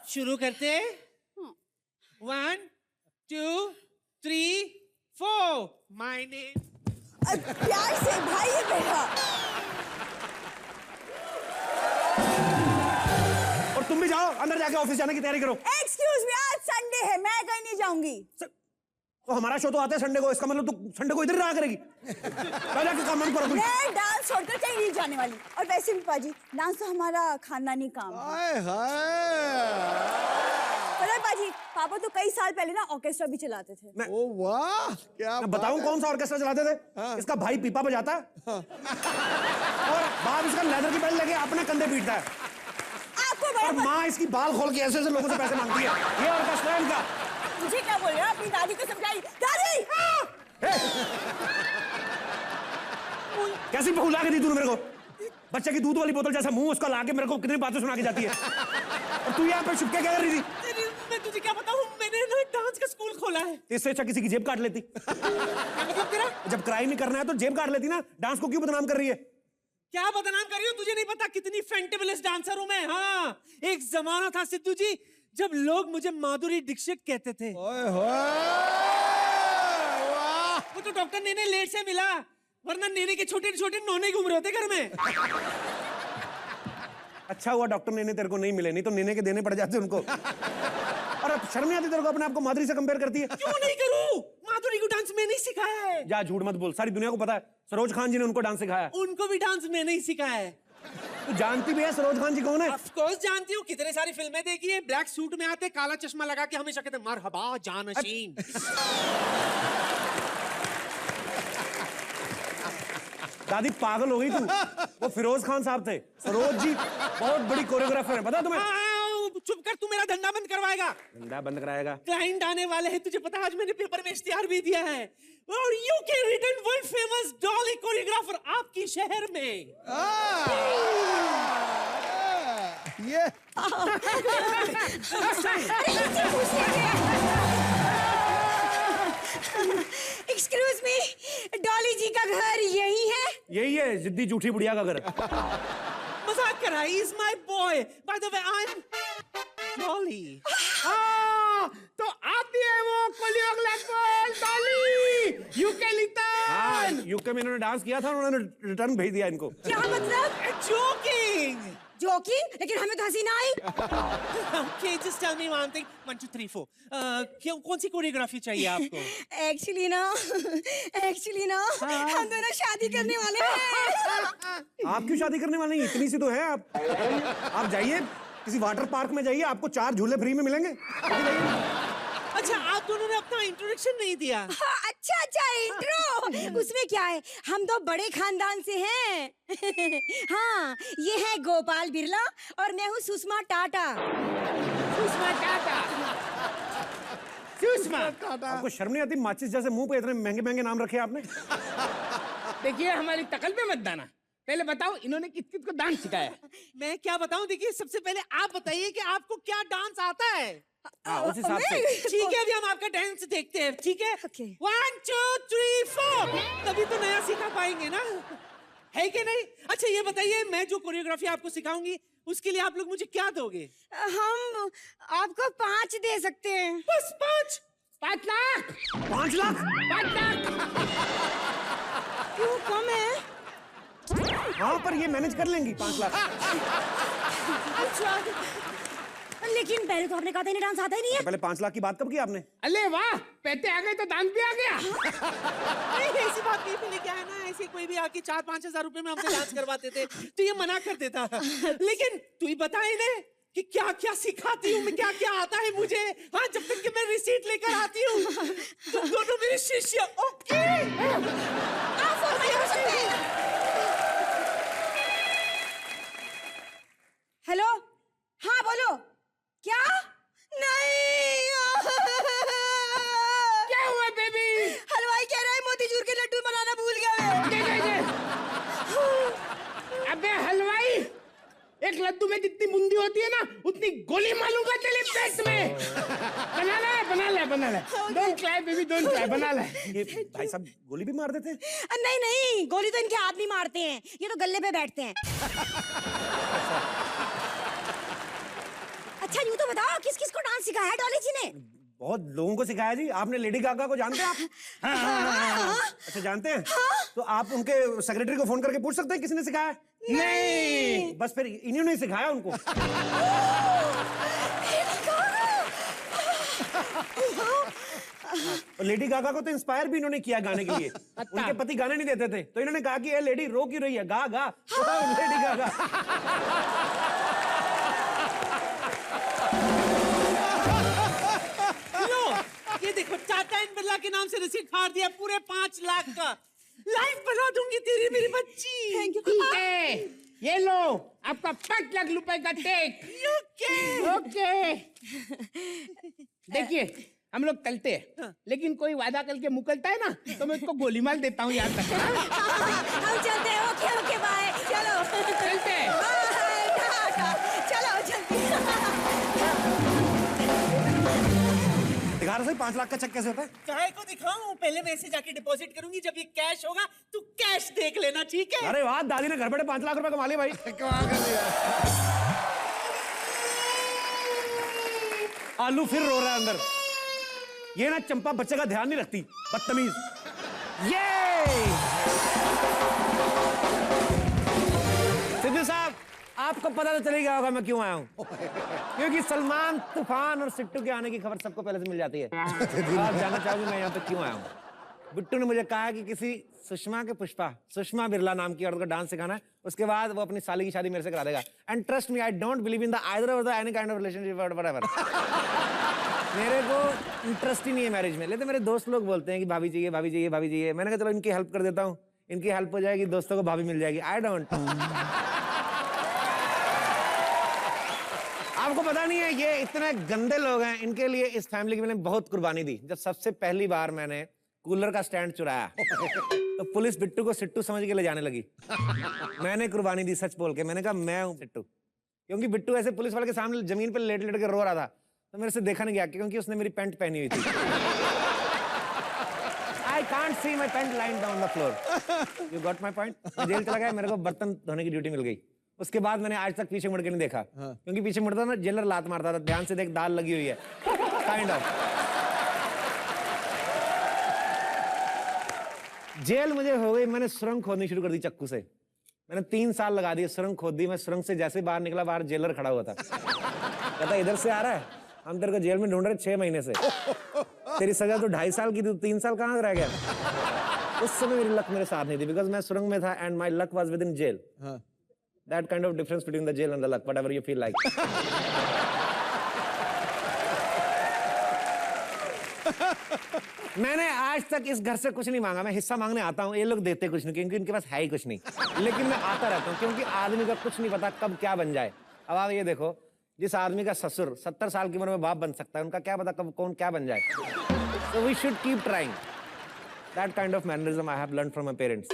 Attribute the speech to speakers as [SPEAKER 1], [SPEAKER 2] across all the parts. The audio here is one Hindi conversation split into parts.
[SPEAKER 1] शुरू करते। 1 2 3 4 माय नेम।
[SPEAKER 2] प्यार से भाई है मेरा।
[SPEAKER 3] और तुम भी जाओ, अंदर जाके ऑफिस जाने की तैयारी करो।
[SPEAKER 2] एक्सक्यूज मी, आज संडे है, मैं कहीं नहीं जाऊंगी।
[SPEAKER 3] तो हमारा शो तो आता है संडे को, इसका मतलब तू संडे को इधर रहा करेगी। जाके काम करो।
[SPEAKER 2] मैं डांस छोड़कर कहीं नहीं जाने वाली। और वैसे भी पाजी, डांस तो हमारा खानदानी काम है।
[SPEAKER 4] हाय हाय।
[SPEAKER 2] पता है पाजी, पापा तो कई साल पहले ना ऑर्केस्ट्रा भी चलाते थे।
[SPEAKER 4] ओ वाह, क्या
[SPEAKER 3] मैं बताऊं कौन सा ऑर्केस्ट्रा चलाते थे?
[SPEAKER 4] हाँ।
[SPEAKER 3] इसका भाई पीपा बजाता है और बाप इसका लेदर की बेल्ट लगे अपने कंधे पीटता है।
[SPEAKER 2] आपको
[SPEAKER 3] और माँ इसकी बाल खोल के ऐसे ऐसे लोगों से पैसे मांगती है। ये ऑर्केस्ट्रा है इनका।
[SPEAKER 2] मुझे क्या बोल रहे हो? अपनी दादी को समझाइए। दादी!
[SPEAKER 3] कैसी बहुला के दी तूने मेरे को? बच्चे की दूध वाली बोतल जैसा मुंह उसका लाके मेरे को कितनी बातें सुना के जाती है। और तू यहाँ पे छुपके क्या कर रही थी?
[SPEAKER 1] मैं तुझे क्या बताऊं, मैंने ना डांस का स्कूल खोला है।
[SPEAKER 3] इससे अच्छा किसी की जेब काट लेती। जब क्राइम ही करना है तो जेब काट लेती ना। डांस को क्यों बदनाम कर रही है?
[SPEAKER 1] क्या बदनाम कर रही हो? तुझे नहीं पता कितनी फैंटेबलेस डांसर हूं मैं। हाँ, एक जमाना था सिद्धू जी जब लोग मुझे माधुरी दीक्षित कहते थे।
[SPEAKER 4] ओए होए, वाह।
[SPEAKER 1] वो तो डॉक्टर नेने लेट से मिला, वरना नेने के छोटे छोटे नोने घूम रहे होते घर में।
[SPEAKER 3] अच्छा हुआ डॉक्टर नेने तेरे को नहीं मिले, नहीं तो नेने के देने पड़ जाते उनको। और अब शर्म नहीं आती तेरे को? अपने आप को माधुरी से कंपेयर करती है।
[SPEAKER 1] क्यों नहीं करूं? माधुरी को डांस मैंने ही सिखाया है।
[SPEAKER 3] जा झूठ मत बोल, सारी दुनिया को पता है सरोज खान जी ने उनको डांस सिखाया।
[SPEAKER 1] उनको भी डांस मैंने ही सिखाया है।
[SPEAKER 3] तू जानती भी है सरोज खान जी कौन है?
[SPEAKER 1] ऑफ कोर्स जानती हूँ, कितने सारी फिल्में देखी है। ब्लैक सूट में आते, काला चश्मा लगा के हमेशा कहते मरहबा जानशीन।
[SPEAKER 3] दादी पागल हो गई तू। वो फिरोज खान साहब थे। सरोज जी बहुत बड़ी कोरियोग्राफर है, पता तुम्हें?
[SPEAKER 1] चुप कर, तू मेरा धंधा बंद करवाएगा।
[SPEAKER 3] धंधा बंद कराएगा?
[SPEAKER 1] क्लाइंट आने वाले हैं, तुझे पता है आज मैंने पेपर में इश्तिहार भी दिया है। और UK return world famous Dolly choreographer आपकी शहर में।
[SPEAKER 4] ये
[SPEAKER 2] एक्सक्यूज मी, डॉली जी का घर यही है?
[SPEAKER 3] यही है जिद्दी झूठी बुढ़िया का घर।
[SPEAKER 1] मजाक कर रहा है। He's my boy. By the way, I'm Dolly. तो आप भी है वो कोरियोग्राफर डॉली, यूके लिटन।
[SPEAKER 3] यूके में इन्होंने डांस किया था, उन्होंने रिटर्न भेज दिया इनको।
[SPEAKER 2] क्या मतलब?
[SPEAKER 1] जोकिंग।
[SPEAKER 2] जोकिंग? लेकिन हमें तो हंसी ना आई।
[SPEAKER 1] Okay, just tell me one thing. 1 2 3 4. क्यों, कौन सी कोरियोग्राफी चाहिए आपको?
[SPEAKER 2] एक्चुअली ना हम दोनों शादी करने वाले हैं।
[SPEAKER 3] आप क्यों शादी करने वाले हैं? इतनी सी तो है आप जाइए किसी वाटर पार्क में जाइए, आपको 4 झूले फ्री में मिलेंगे।
[SPEAKER 1] अच्छा, आप दोनों ने अपना इंट्रोडक्शन नहीं दिया।
[SPEAKER 2] अच्छा इंट्रो, उसमें क्या है, हम तो बड़े खानदान से हैं। हाँ, ये है गोपाल बिरला और मैं हूँ सुषमा टाटा।
[SPEAKER 5] सुषमा,
[SPEAKER 3] आपको शर्म नहीं आती? माचिस जैसे मुंह पे इतने महंगे महंगे नाम रखे आपने।
[SPEAKER 5] देखिए हमारी तकल पे मत दाना। पहले बताओ इन्होंने किस किस को डांस सिखाया?
[SPEAKER 1] मैं क्या बताऊं? देखिए, सबसे पहले आप बताइए कि आपको क्या डांस आता है।
[SPEAKER 3] उस हिसाब से
[SPEAKER 1] ठीक है, अभी हम आपका डांस देखते हैं, ठीक है? 1 2 3 4। तभी तो नया सीखा पाएंगे ना, है कि नहीं? अच्छा ये बताइए, मैं जो कोरियोग्राफी आपको सिखाऊंगी उसके लिए आप लोग मुझे क्या दोगे?
[SPEAKER 2] हम आपको 5 दे सकते हैं।
[SPEAKER 1] बस 5?
[SPEAKER 5] 5 लाख।
[SPEAKER 3] 5 लाख?
[SPEAKER 5] 5 लाख
[SPEAKER 2] क्यों कम है?
[SPEAKER 3] हाँ, पर ये मैनेज कर लेंगी 5 लाख।
[SPEAKER 2] अच्छा, लेकिन पहले तो आपने कहा था इन्हें डांस आता ही नहीं है।
[SPEAKER 3] पहले 5 लाख की बात कब की आपने?
[SPEAKER 5] अरे वाह, पैसे आ गए तो डांस भी आ गया।
[SPEAKER 1] नहीं, ऐसी बात नहीं थी। लेके आया ना, ऐसे कोई भी आके 4-5 हजार रुपए में हमसे डांस करवाते थे तो ये मना कर देता। लेकिन तू ही बता इन्हें कि क्या क्या सिखाती हूँ मैं, क्या क्या आता है मुझे। हाँ, जब तक कि मैं रिसीट लेकर आती हूँ। तुम दोनों मेरे शिष्य। ओके,
[SPEAKER 2] हेलो, हाँ बोलो। क्या? नहीं।
[SPEAKER 5] क्या हुआ बेबी?
[SPEAKER 2] हलवाई कह रहा है मोतीचूर के लड्डू बनाना भूल गए।
[SPEAKER 5] अबे हलवाई, एक कद्दू में जितनी बूंदी होती है ना उतनी गोली मारूंगा तेरे पेट में। बना ले don't cry baby don't cry, बना ले।
[SPEAKER 3] ये भाई साहब गोली भी मार देते हैं?
[SPEAKER 2] नहीं नहीं, गोली तो इनके आदमी मारते हैं, ये तो गल्ले पे बैठते हैं। अच्छा यूँ तो बताओ किस किस को डांस सिखाया है डॉली जी ने?
[SPEAKER 3] बहुत लोगों को सिखाया जी। आपने लेडी गागा को जानते हैं आप?
[SPEAKER 5] हाँ।
[SPEAKER 3] अच्छा जानते हैं? तो आप उनके सेक्रेटरी को फोन करके पूछ सकते हैं किसने सिखाया?
[SPEAKER 5] नहीं,
[SPEAKER 3] बस फिर इन्होंने सिखाया उनको। और लेडी गागा को तो इंस्पायर भी इन्होंने किया गाने के लिए। उनके पति गाने नहीं देते थे तो इन्होंने कहा कि ये लेडी रो क्यों रही है, गा गा लेडी गागा।
[SPEAKER 1] लो ये देखो, टाटा एंड बिरला के नाम से रसीद फाड़ दिया पूरे 5 लाख का। लाइफ बना दूंगी तेरी मेरी बच्ची।
[SPEAKER 2] Thank you.
[SPEAKER 5] ये लो आपका 5 लाख रुपए का टेक। ओके देखिए हम लोग चलते हैं, लेकिन कोई वादा करके मुकरता है ना तो मैं उसको गोली मार देता हूँ याद रखना।
[SPEAKER 2] हम चलते हैं। ओके ओके बाय, चलो
[SPEAKER 5] चलते हैं।
[SPEAKER 2] बाय टाटा, चलो चलते हैं।
[SPEAKER 3] दिखा रहा सही 5 लाख का चेक कैसे होता है?
[SPEAKER 1] चाहे को दिखाऊं? पहले मैं इसे जाके डिपॉजिट करूंगी, जब ये कैश होगा तू कैश देख लेना, ठीक है?
[SPEAKER 3] अरे वाह, दादी ने घर बैठे 5 लाख रुपए कमा लिए भाई।
[SPEAKER 4] कमाल कर दिया।
[SPEAKER 3] आलू फिर रो रहा है अंदर। ये ना चंपा बच्चे का ध्यान नहीं रखती, बदतमीज। ये सिद्धू साहब, आपको पता तो चल गया होगा मैं क्यों आया हूं। क्योंकि सलमान, तूफान और सिट्टू के आने की खबर सबको पहले से मिल जाती है। आप जानना चाहोगे मैं यहाँ पे क्यों आया हूँ? बिट्टू ने मुझे कहा कि किसी सुषमा बिरला नाम की औरत को डांस सिखाना है, उसके बाद वो अपनी साली की शादी मेरे से करा देगा। And trust me, I don't believe in the either of the any kind of relationship और व्हाटएवर। मेरे को इंटरेस्ट ही नहीं है मैरिज में। लेकिन मेरे दोस्त लोग बोलते हैं कि भाभी चाहिए भाभी चाहिए भाभी चाहिए। मैंने कहा चलो इनकी हेल्प कर देता हूँ, इनकी हेल्प हो जाएगी, दोस्तों को भाभी मिल जाएगी। I don't. आपको पता नहीं है ये इतने गंदे लोग हैं, इनके लिए इस फैमिली की मैंने बहुत कुर्बानी दी। जब सबसे पहली बार मैंने कूलर का स्टैंड चुराया तो पुलिस बिट्टू को सिट्टू समझ के ले जाने लगी। मैंने कुर्बानी दी सच बोल के। मैंने कहा मैं हूं सिट्टू, क्योंकि बिट्टू ऐसे पुलिस वाले के सामने जमीन पे लेट लेट के रो रहा था तो मेरे से देखा नहीं गया क्योंकि उसने मेरी पैंट पहनी हुई थी। I can't see my pant line down the floor. You got my point? जेल चला गया, मेरे को बर्तन धोने की ड्यूटी मिल गई। उसके बाद मैंने आज तक पीछे मुड़ के नहीं देखा। क्योंकि पीछे मुड़ता ना जेलर लात मारता था, ध्यान से देख दाल लगी हुई है, काइंड ऑफ। जेल मुझे हो गई, मैंने सुरंग खोदनी शुरू कर दी चाकू से। मैंने 3 साल लगा दिए, सुरंग खोद दी। मैं सुरंग से जैसे बाहर निकला, बाहर जेलर खड़ा हुआ था। कहता इधर से आ रहा है, हम तेरे को जेल में ढूंढ रहे 6 महीने से। तेरी सजा तो 2.5 साल की थी, 3 साल कहाँ रह गया? उस समय मेरी लक मेरे साथ नहीं थी, बिकॉज मैं सुरंग में था and my luck was within जेल। That kind of difference between the jail and the luck, whatever you feel like. मैंने आज तक इस घर से कुछ नहीं मांगा। मैं हिस्सा मांगने आता हूँ, ये लोग देते कुछ नहीं क्योंकि इनके पास है ही कुछ नहीं। लेकिन मैं आता रहता हूँ क्योंकि आदमी का कुछ नहीं पता कब क्या बन जाए। अब आप ये देखो, जिस आदमी का ससुर 70 साल की उम्र में बाप बन सकता है, उनका क्या पता कब कौन क्या बन जाए। So we should keep trying. That kind of mannerism I have learned from my parents.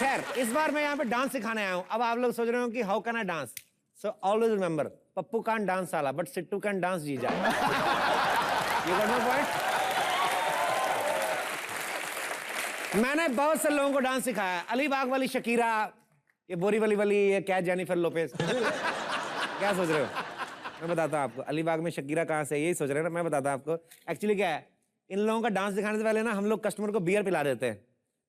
[SPEAKER 3] खैर, इस बार मैं यहाँ पे डांस सिखाने आया हूँ। अब आप लोग सोच रहे हो कि how can I dance? So always remember, Pappu can't dance साला बट सिट्टू कैन डांस जीजा। You got my point? मैंने बहुत से लोगों को डांस सिखाया। अलीबाग वाली शकीरा, ये बोरीवली वाली, ये क्या जेनिफर लोपेज। क्या सोच रहे हो? मैं बताता हूँ आपको। अलीबाग में शकीरा कहाँ से, यही सोच रहे हो ना? मैं बताता हूँ आपको। एक्चुअली क्या है, इन लोगों का डांस दिखाने से पहले ना हम लोग कस्टमर को बियर पिला देते हैं,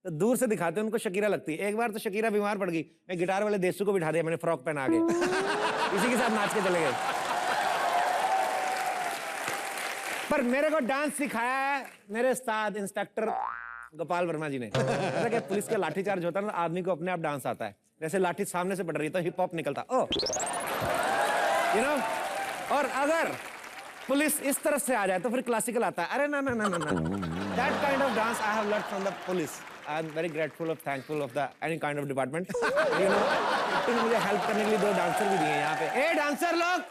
[SPEAKER 3] तो दूर से दिखाते हैं, उनको शकीरा लगती है। एक बार तो शकीरा बीमार पड़ गई, मैं गिटार वाले देसू को बिठा दिया मैंने फ्रॉक पहना के। इसी के साथ नाच के चले गए। पर मेरे को डांस सिखाया है मेरे उस्ताद इंस्ट्रक्टर गोपाल वर्मा जी ने। ऐसा कि पुलिस का लाठीचार्ज होता है ना, आदमी को अपने आप डांस आता है। जैसे लाठी सामने से पड़ रही है तो हिप हॉप निकलता, ओ यू नो। और अगर पुलिस इस तरफ से आ जाए तो फिर क्लासिकल आता है। अरे ना ना ना ना ना, that kind of dance I have learned from the police. I am very grateful of thankful of the any kind of department. You know, तुमने मुझे हेल्प करने के लिए 2 डांसर भी दिए हैं यहाँ पे। ए डांसर लोग,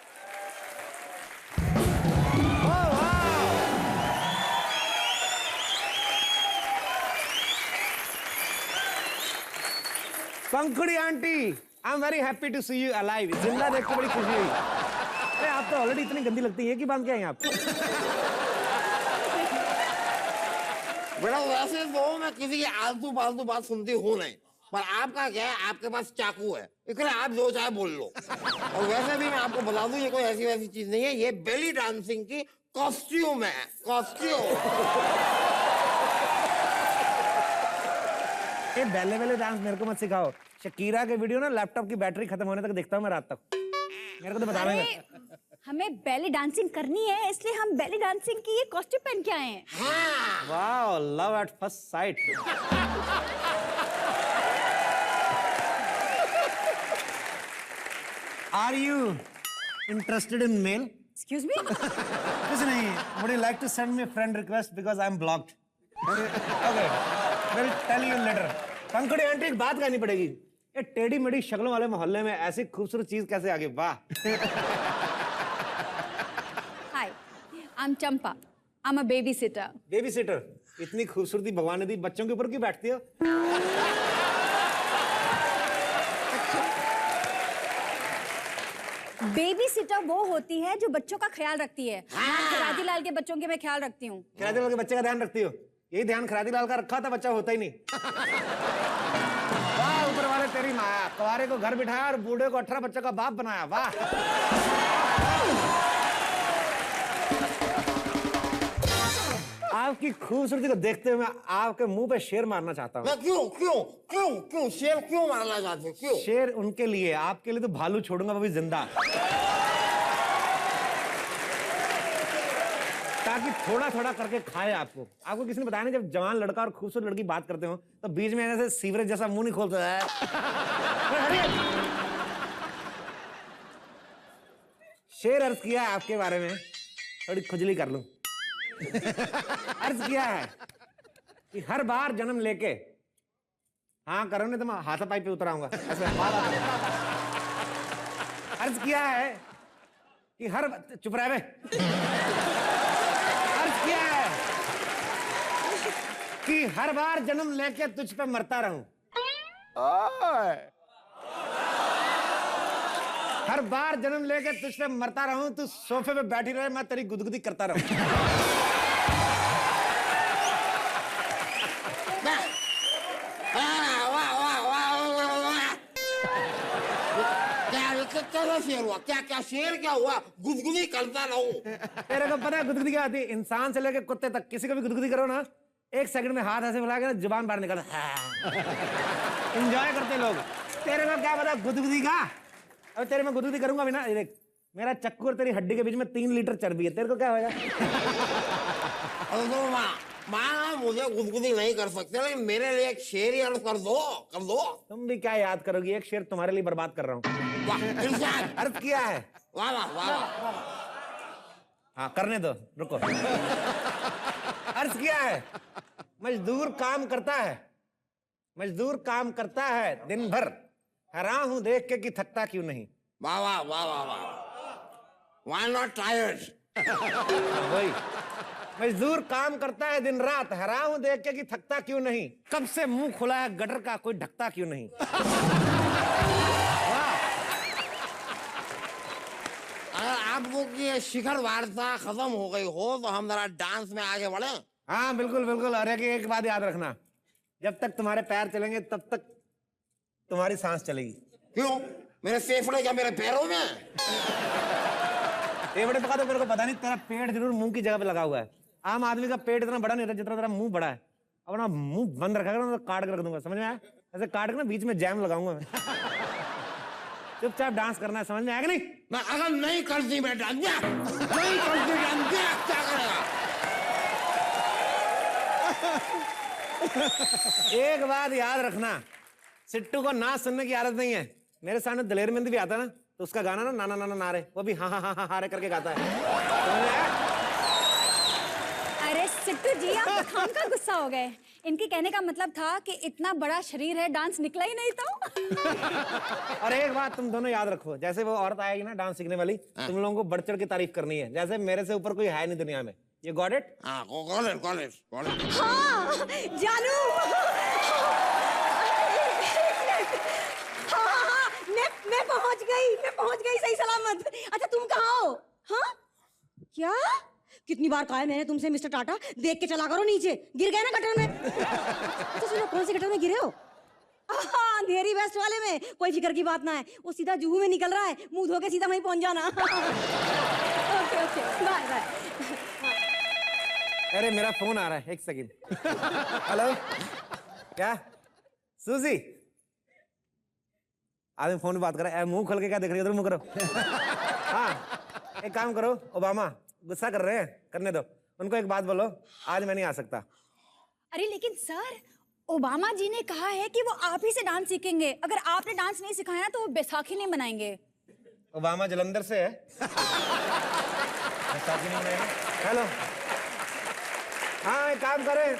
[SPEAKER 3] Pankhuri aunty, I am very happy to see you alive. जिंदा देख के बड़ी खुशी हुई। अरे आप तो ऑलरेडी इतनी गंदी लगती है कि बांध के आए आप।
[SPEAKER 4] बेटा वैसे तो मैं किसी की आलतू फालतू बात सुनती हूँ नहीं, पर आपका क्या है, आपके पास चाकू है, इसलिए आप जो चाहे बोल लो। और वैसे भी मैं आपको बता दूं, ये कोई ऐसी वैसी चीज नहीं है, ये बेली डांसिंग की कॉस्ट्यूम है, कॉस्ट्यूम।
[SPEAKER 3] ये बैले बैले डांस मेरे को मत सिखाओ। शकीरा के वीडियो ना लैपटॉप की बैटरी खत्म होने तक देखता हूँ मैं रात तक। मेरे को तो बता रहे हैं।
[SPEAKER 2] हमें बैली डांसिंग करनी है, इसलिए हम बैली डांसिंग की ये कॉस्ट्यूम पहन के आए हैं।
[SPEAKER 4] हाँ।
[SPEAKER 3] Wow, love at first sight. Are you interested in mail?
[SPEAKER 2] Excuse me?
[SPEAKER 3] कुछ नहीं। Would you like to send me a friend request because I'm blocked? Okay, we'll tell you later. Pankhuri aunty एक बात कहनी पड़ेगी। ये टेढ़ी मेढ़ी शक्लों वाले मोहल्ले में ऐसी खूबसूरत चीज कैसे आ गई? वाह।
[SPEAKER 2] Hi, I'm Champa. I'm a babysitter.
[SPEAKER 3] Baby sitter. इतनी खूबसूरती भगवान ने दी, बच्चों के ऊपर क्यों बैठती हो?
[SPEAKER 2] बेबी सिटर वो होती है जो बच्चों का ख्याल रखती है। खरादी लाल के बच्चों के मैं ख्याल रखती हूँ।
[SPEAKER 3] खरादी लाल के बच्चे का ध्यान रखती हो? यही ध्यान खरादी लाल का रखा था, बच्चा होता ही नहीं। वाह ऊपर वाले तेरी माया, कुंवारे को घर बिठाया और बूढ़े को 18 बच्चों का बाप बनाया। वाह। आपकी खूबसूरती को देखते हुए मैं आपके मुंह पे शेर मारना चाहता हूँ।
[SPEAKER 4] मैं क्यों क्यों क्यों क्यों शेर क्यों मारना चाहते हो? क्यों?
[SPEAKER 3] शेर उनके लिए, आपके लिए तो भालू छोड़ूंगा, वो भी जिंदा, ताकि थोड़ा थोड़ा करके खाए आपको। आपको किसी ने बताया नहीं, जब जवान लड़का और खूबसूरत लड़की बात करते हो तो बीच में ऐसे सीवरेज जैसा मुंह नहीं खोलता है। शेर अर्ज किया है आपके बारे में, थोड़ी खुजली कर लूं। अर्ज किया है कि हर बार जन्म लेके, हाँ करो नहीं तो मैं हाथापाई पे उतर आऊंगा। ऐसे अर्ज किया है कि हर, चुप रहे बे। अर्ज किया है कि हर बार जन्म लेके तुझ पे मरता रहूं। हर बार जन्म लेके तुझ पे मरता रहूं, तू सोफे पे बैठी रहे, मैं तेरी गुदगुदी करता रहूं।
[SPEAKER 4] क्या शेर हुआ? क्या क्या शेर क्या हुआ? गुदगुदी करता रहूं।
[SPEAKER 3] तेरे को पता है गुदगुदी क्या आती है? इंसान से लेकर कुत्ते तक किसी को भी गुदगुदी करो ना, 1 सेकंड में हाथ ऐसे फैला के जुबान बाहर निकल एंजॉय करते लोग। तेरे को क्या पता गुदगुदी का? अब तेरे में गुदगुदी करूंगा भी ना, ये देख मेरा चक्कू और तेरी हड्डी के बीच में 3 लीटर चर्बी है, तेरे को क्या होगा?
[SPEAKER 4] माँ मुझे गुदगुदी नहीं कर सकते, लेकिन मेरे लिए एक शेर ही अर्ज कर दो, कर दो।
[SPEAKER 3] तुम भी क्या याद करोगी, एक शेर तुम्हारे लिए बर्बाद कर रहा हूँ।
[SPEAKER 4] वाह इरशाद।
[SPEAKER 3] अर्ज किया है।
[SPEAKER 4] वाह वाह वाह।
[SPEAKER 3] हाँ करने दो, रुको। अर्ज किया है, मजदूर काम करता है, मजदूर काम करता है दिन भर, हैरान हूं देख के कि थकता क्यों नहीं।
[SPEAKER 4] वाह वाह वाह वाह वाह। Why not tired?
[SPEAKER 3] वही, मजदूर काम करता है दिन रात, हैरान हूं देख के कि थकता क्यों नहीं, कब से मुंह खुला है गटर का, कोई ढकता क्यों नहीं।
[SPEAKER 4] अगर आप लोग की ये शिखर वार्ता खत्म हो गई हो तो हम जरा डांस में आगे बढ़े।
[SPEAKER 3] हाँ बिल्कुल बिल्कुल। और एक बात याद रखना, जब तक तुम्हारे पैर चलेंगे तब तक तुम्हारी सांस चलेगी।
[SPEAKER 4] क्यों? मेरे फेफड़े क्या मेरे पैरों में?
[SPEAKER 3] फेफड़े पका तो मेरे को पता नहीं, तेरा पेट जरूर मुंह की जगह पे लगा हुआ है। आम आदमी का पेट इतना बड़ा नहीं होता जितना तेरा मुंह बड़ा है। अपना मुंह बंद रखा कर, तो काट कर रख दूंगा, समझ में आया? ऐसे काट कर ना बीच में जैम लगाऊंगा मैं। चुपचाप डांस करना है, समझ में आया कि नहीं?
[SPEAKER 4] मैं अगर नहीं करती मैं डांस, नहीं करती डांस क्या करेगा?
[SPEAKER 3] एक बात याद रखना, सिट्टू को ना सुनने की आदत नहीं है। मेरे सामने दलेर मेहंदी भी आता है ना, तो उसका गाना ना नाना नाना नारे, वो भी हाँ हाँ हाँ हाँ रे करके गाता है।
[SPEAKER 2] अरे सिट्टू जी, आप तो खाम का गुस्सा हो गए। इनके कहने का मतलब था कि इतना बड़ा शरीर है, डांस निकला ही नहीं तो।
[SPEAKER 3] और एक बात तुम दोनों याद रखो, जैसे वो औरत आएगी ना डांस सीखने वाली, तुम लोगों को बढ़ चढ़ के तारीफ करनी है, जैसे मेरे से ऊपर कोई है नहीं दुनिया में। ये गॉट इट?
[SPEAKER 4] हाँ कॉलेज कॉलेज कॉलेज।
[SPEAKER 2] हाँ जानू। हाँ, मैं पहुंच गई सही सलामत। अच्छा तुम कहाँ हो? हाँ क्या? कितनी बार कहा है मैंने तुमसे मिस्टर टाटा देख के चला करो नीचे, गिर गए ना गटर में। अच्छा सुनो, कौन सी गटर में गिरे हो? अंधेरी वेस्ट वाले में। कोई फिक्र की बात ना है, वो सीधा जुहू में निकल रहा है, मुंह धो के सीधा वहीं पहुंच जाना। Okay okay bye bye.
[SPEAKER 3] अरे मेरा फोन आ रहा है, एक सेकंड। हेलो, क्या सूजी? आदमी फोन पे बात कर रहा है, मुंह खोल के क्या देख रही है? उधर मुंह करो। हाँ एक काम करो, ओबामा गुस्सा कर रहे हैं, करने दो उनको। एक बात बोलो, आज मैं नहीं आ सकता।
[SPEAKER 6] अरे लेकिन सर, ओबामा जी ने कहा है कि वो आप ही से डांस सीखेंगे। अगर आपने डांस नहीं सिखाया ना तो वो बैसाखी नहीं मनाएंगे।
[SPEAKER 3] ओबामा जलंधर से है। बैसाखी नहीं मनाएंगे। हेलो, हाँ एक काम करें,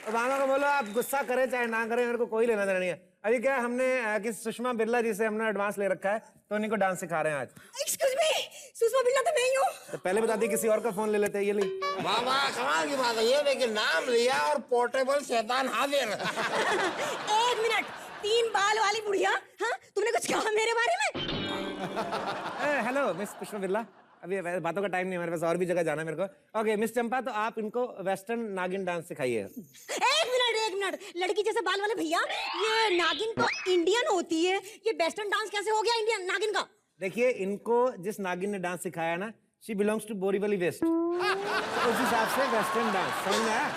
[SPEAKER 3] ओबामा को बोलो आप गुस्सा करें चाहे ना करें, मेरे को कोई लेना देना नहीं है। अभी क्या हमने किसी सुषमा बिरला जी से हमने एडवांस ले रखा है, तो उन्हीं को डांस सिखा रहे हैं आज।
[SPEAKER 2] एक्सक्यूज मी, सुषमा बिरला तो मैं ही हूँ।
[SPEAKER 3] तो पहले बता दी, किसी और का फोन ले लेते हैं। ये ली।
[SPEAKER 4] वाह वाह, कमाल की बात है ये, लेकिन नाम लिया और पोर्टेबल शैतान हाजिर।
[SPEAKER 2] एक मिनट, 3 बाल वाली बुढ़िया, हाँ तुमने कुछ कहा मेरे बारे में?
[SPEAKER 3] हेलो मिस पुष्पा बिरला, अभी बातों का टाइम नहीं है हमारे पास, और भी जगह जाना है मेरे को। ओके मिस चंपा, तो आप इनको वेस्टर्न नागिन डांस सिखाइए।
[SPEAKER 2] एक मिनट, लड़की जैसे बाल वाले भैया, ये नागिन तो इंडियन होती है, ये वेस्टर्न डांस कैसे हो गया इंडियन नागिन का?
[SPEAKER 3] देखिए, इनको जिस नागिन ने डांस सिखाया ना, she belongs to Borivali west, तो उस हिसाब से वेस्टर्न डांस समझ में आया?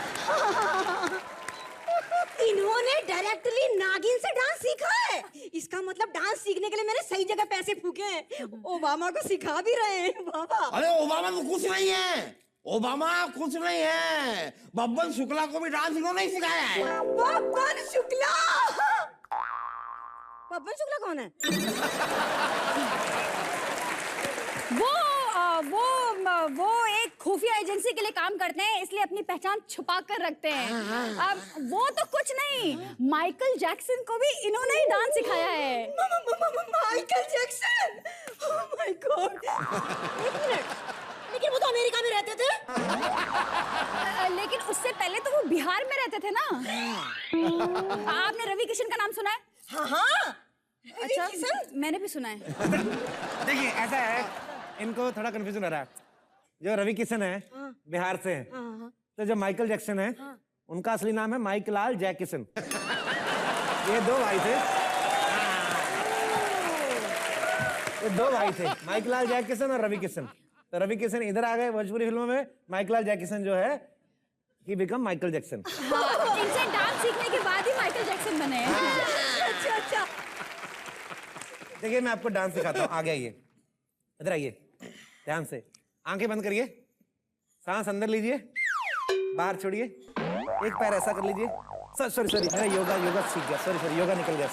[SPEAKER 2] इन्होंने डायरेक्टली नागिन से डांस सीखा है। इसका मतलब डांस सीखने के लिए मैंने सही जगह पैसे फूके हैं। ओबामा को सिखा भी रहे हैं बाबा।
[SPEAKER 4] अरे ओबामा तो कुछ नहीं है, ओबामा कुछ नहीं है, बब्बन शुक्ला को भी डांस इन्होंने ही सिखाया है।
[SPEAKER 2] बब्बन शुक्ला? बब्बन शुक्ला कौन है?
[SPEAKER 6] वो एक खुफिया एजेंसी के लिए काम करते हैं, इसलिए अपनी पहचान छुपा कर रखते हैं। अब वो तो कुछ नहीं, माइकल जैक्सन को भी इन्होंने ही डांस सिखाया है।
[SPEAKER 2] Michael Jackson? Oh my God. एक मिनट, लेकिन वो तो अमेरिका में रहते थे।
[SPEAKER 6] लेकिन उससे पहले तो वो बिहार में रहते थे ना। आपने रवि किशन का नाम सुना है?
[SPEAKER 2] हाँ।
[SPEAKER 6] अच्छा, मैंने भी सुना है।
[SPEAKER 3] देखिए ऐसा है, इनको थोड़ा कंफ्यूजन हो रहा है। जो रवि किशन है बिहार से है, तो जो माइकल जैक्सन है उनका असली नाम है माइक लाल जैक किशन। ये 2 भाई थे, ये 2 भाई थे, माइक लाल जैक किशन और रवि किशन। तो रवि किशन इधर आ गए भोजपुरी फिल्मों में, माइक लाल जैक किशन जो है ही बिकम माइकल जैक्सन।
[SPEAKER 6] हाँ, इनसे डांस सीखने के बाद ही माइकल जैक्सन बने हैं।
[SPEAKER 2] अच्छा।
[SPEAKER 3] देखिए मैं आपको डांस सिखाता हूँ, आगे आइए, इधर आइए, ध्यान से आंखें बंद करिए, सांस अंदर लीजिए, बाहर छोड़िए, एक पैर ऐसा कर लीजिए। सॉरी मेरा योगा सीख गया, सॉरी योगा निकल गया,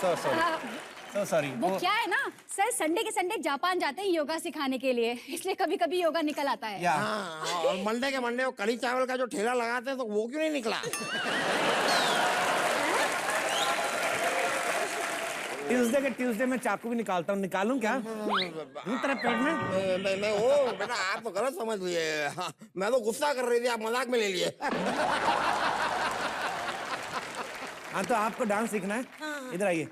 [SPEAKER 3] सॉरी।
[SPEAKER 6] वो क्या है ना सर, संडे के संडे जापान जाते हैं योगा सिखाने के लिए, इसलिए कभी कभी योगा निकल आता है।
[SPEAKER 4] हाँ, और मंडे के मंडे वो कढ़ी चावल का जो ठेला लगाते हैं, तो वो क्यों नहीं निकला?
[SPEAKER 3] ट्यूसडे में चाकू भी निकालता हूँ, निकालूं क्या तेरे पेट में?
[SPEAKER 4] नहीं वो बेटा आप तो गलत समझ लिए। हाँ, मैं तो गुस्सा कर रही थी, आप मजाक में ले लिए।
[SPEAKER 3] हाँ तो आपको डांस सीखना है, इधर आइए।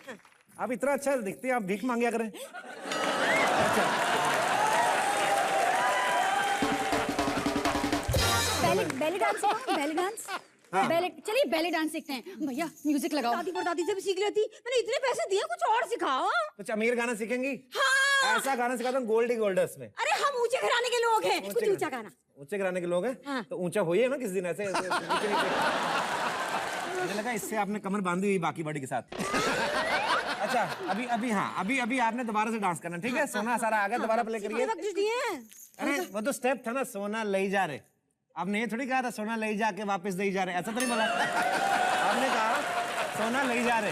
[SPEAKER 3] आप इतना अच्छा दिखते हैं, आप भीख मांगिया करें। अच्छा
[SPEAKER 6] बेली डांस, बेली डांस। चलिए बेली डांस सीखते हैं। भैया म्यूजिक लगाओ।
[SPEAKER 2] दादी पर दादी से भी सीख लेती, मैंने इतने पैसे दिए, कुछ और सिखाओ।
[SPEAKER 3] कुछ अमीर गाना सीखेंगी?
[SPEAKER 2] हाँ।
[SPEAKER 3] ऐसा गाना सिखाता हूँ गोल्डी गोल्डर्स में।
[SPEAKER 2] अरे हम ऊंचे घराने के लोग हैं, कुछ ऊंचा गाना।
[SPEAKER 3] ऊंचे घराने के लोग हैं?
[SPEAKER 2] हाँ।
[SPEAKER 3] तो ऊंचा होइए ना किस दिन ऐसे मुझे लगा इससे आपने कमर बांधी हुई बाकी बॉडी के साथ। अच्छा अभी आपने दोबारा से डांस करना, ठीक है? सोना सारा आ गया, दोबारा प्ले करिए। अरे वो तो स्टेप था ना, सोना ले जा रहे। आपने ये थोड़ी कहा था सोना ले जाके वापस दे जा रहे, ऐसा तो नहीं बोला। आपने कहा सोना ले जा रहे,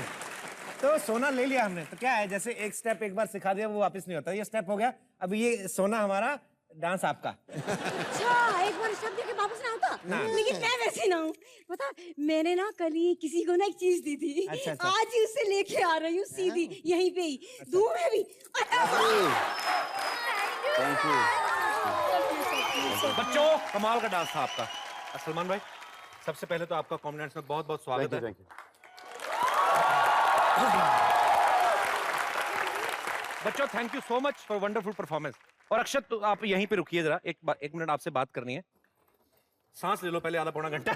[SPEAKER 3] तो सोना ले लिया हमने। तो क्या है, जैसे एक स्टेप एक बार सिखा दिया वो वापस नहीं होता, ये स्टेप हो गया। अब ये सोना हमारा, डांस आपका।
[SPEAKER 2] अच्छा, एक बार स्टेप देके वापस ना होता। लेकिन मैं वैसे ना हूँ, पता मैंने ना कल ही किसी को ना एक चीज दी थी।
[SPEAKER 3] अच्छा।
[SPEAKER 2] आज ही उससे लेके आ रही हूँ सीधी यहीं पे ही। दूँ मैं भी।
[SPEAKER 7] बच्चों कमाल का डांस था आपका। सलमान भाई, सबसे पहले तो आपका कॉम्बिनेशन में बहुत बहुत स्वागत है। बच्चों thank you so much for wonderful performance. और अक्षत तो आप यहीं पे रुकिए जरा, एक मिनट आपसे बात करनी है। सांस ले लो पहले, आधा पौना घंटा।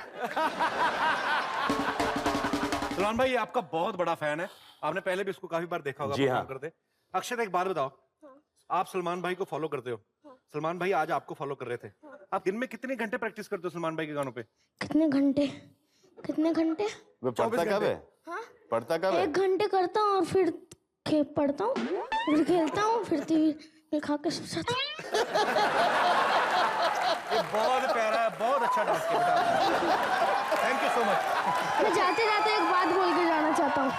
[SPEAKER 7] सलमान भाई आपका बहुत बड़ा फैन है, आपने पहले भी उसको काफी बार देखा होगा
[SPEAKER 8] जी हाँ।
[SPEAKER 7] करते। अक्षत एक बात बताओ, आप सलमान भाई को फॉलो करते हो, सलमान भाई आज आपको फॉलो कर रहे थे, आप दिन में कितने घंटे प्रैक्टिस करते हो सलमान भाई के गानों पे?
[SPEAKER 2] कितने घंटे?
[SPEAKER 8] वो पढ़ता कब है? पढ़ता कब है?
[SPEAKER 2] 1 घंटे करता हूँ और फिर पढ़ता हूँ, फिर खेलता हूँ, फिर टीवी खा के सो जाता हूँ।
[SPEAKER 7] ये बहुत प्यारा है, बहुत अच्छा डांस किया बेटा, थैंक यू सो मच।
[SPEAKER 9] मैं जाते जाते एक बात बोल के जाना चाहता हूँ।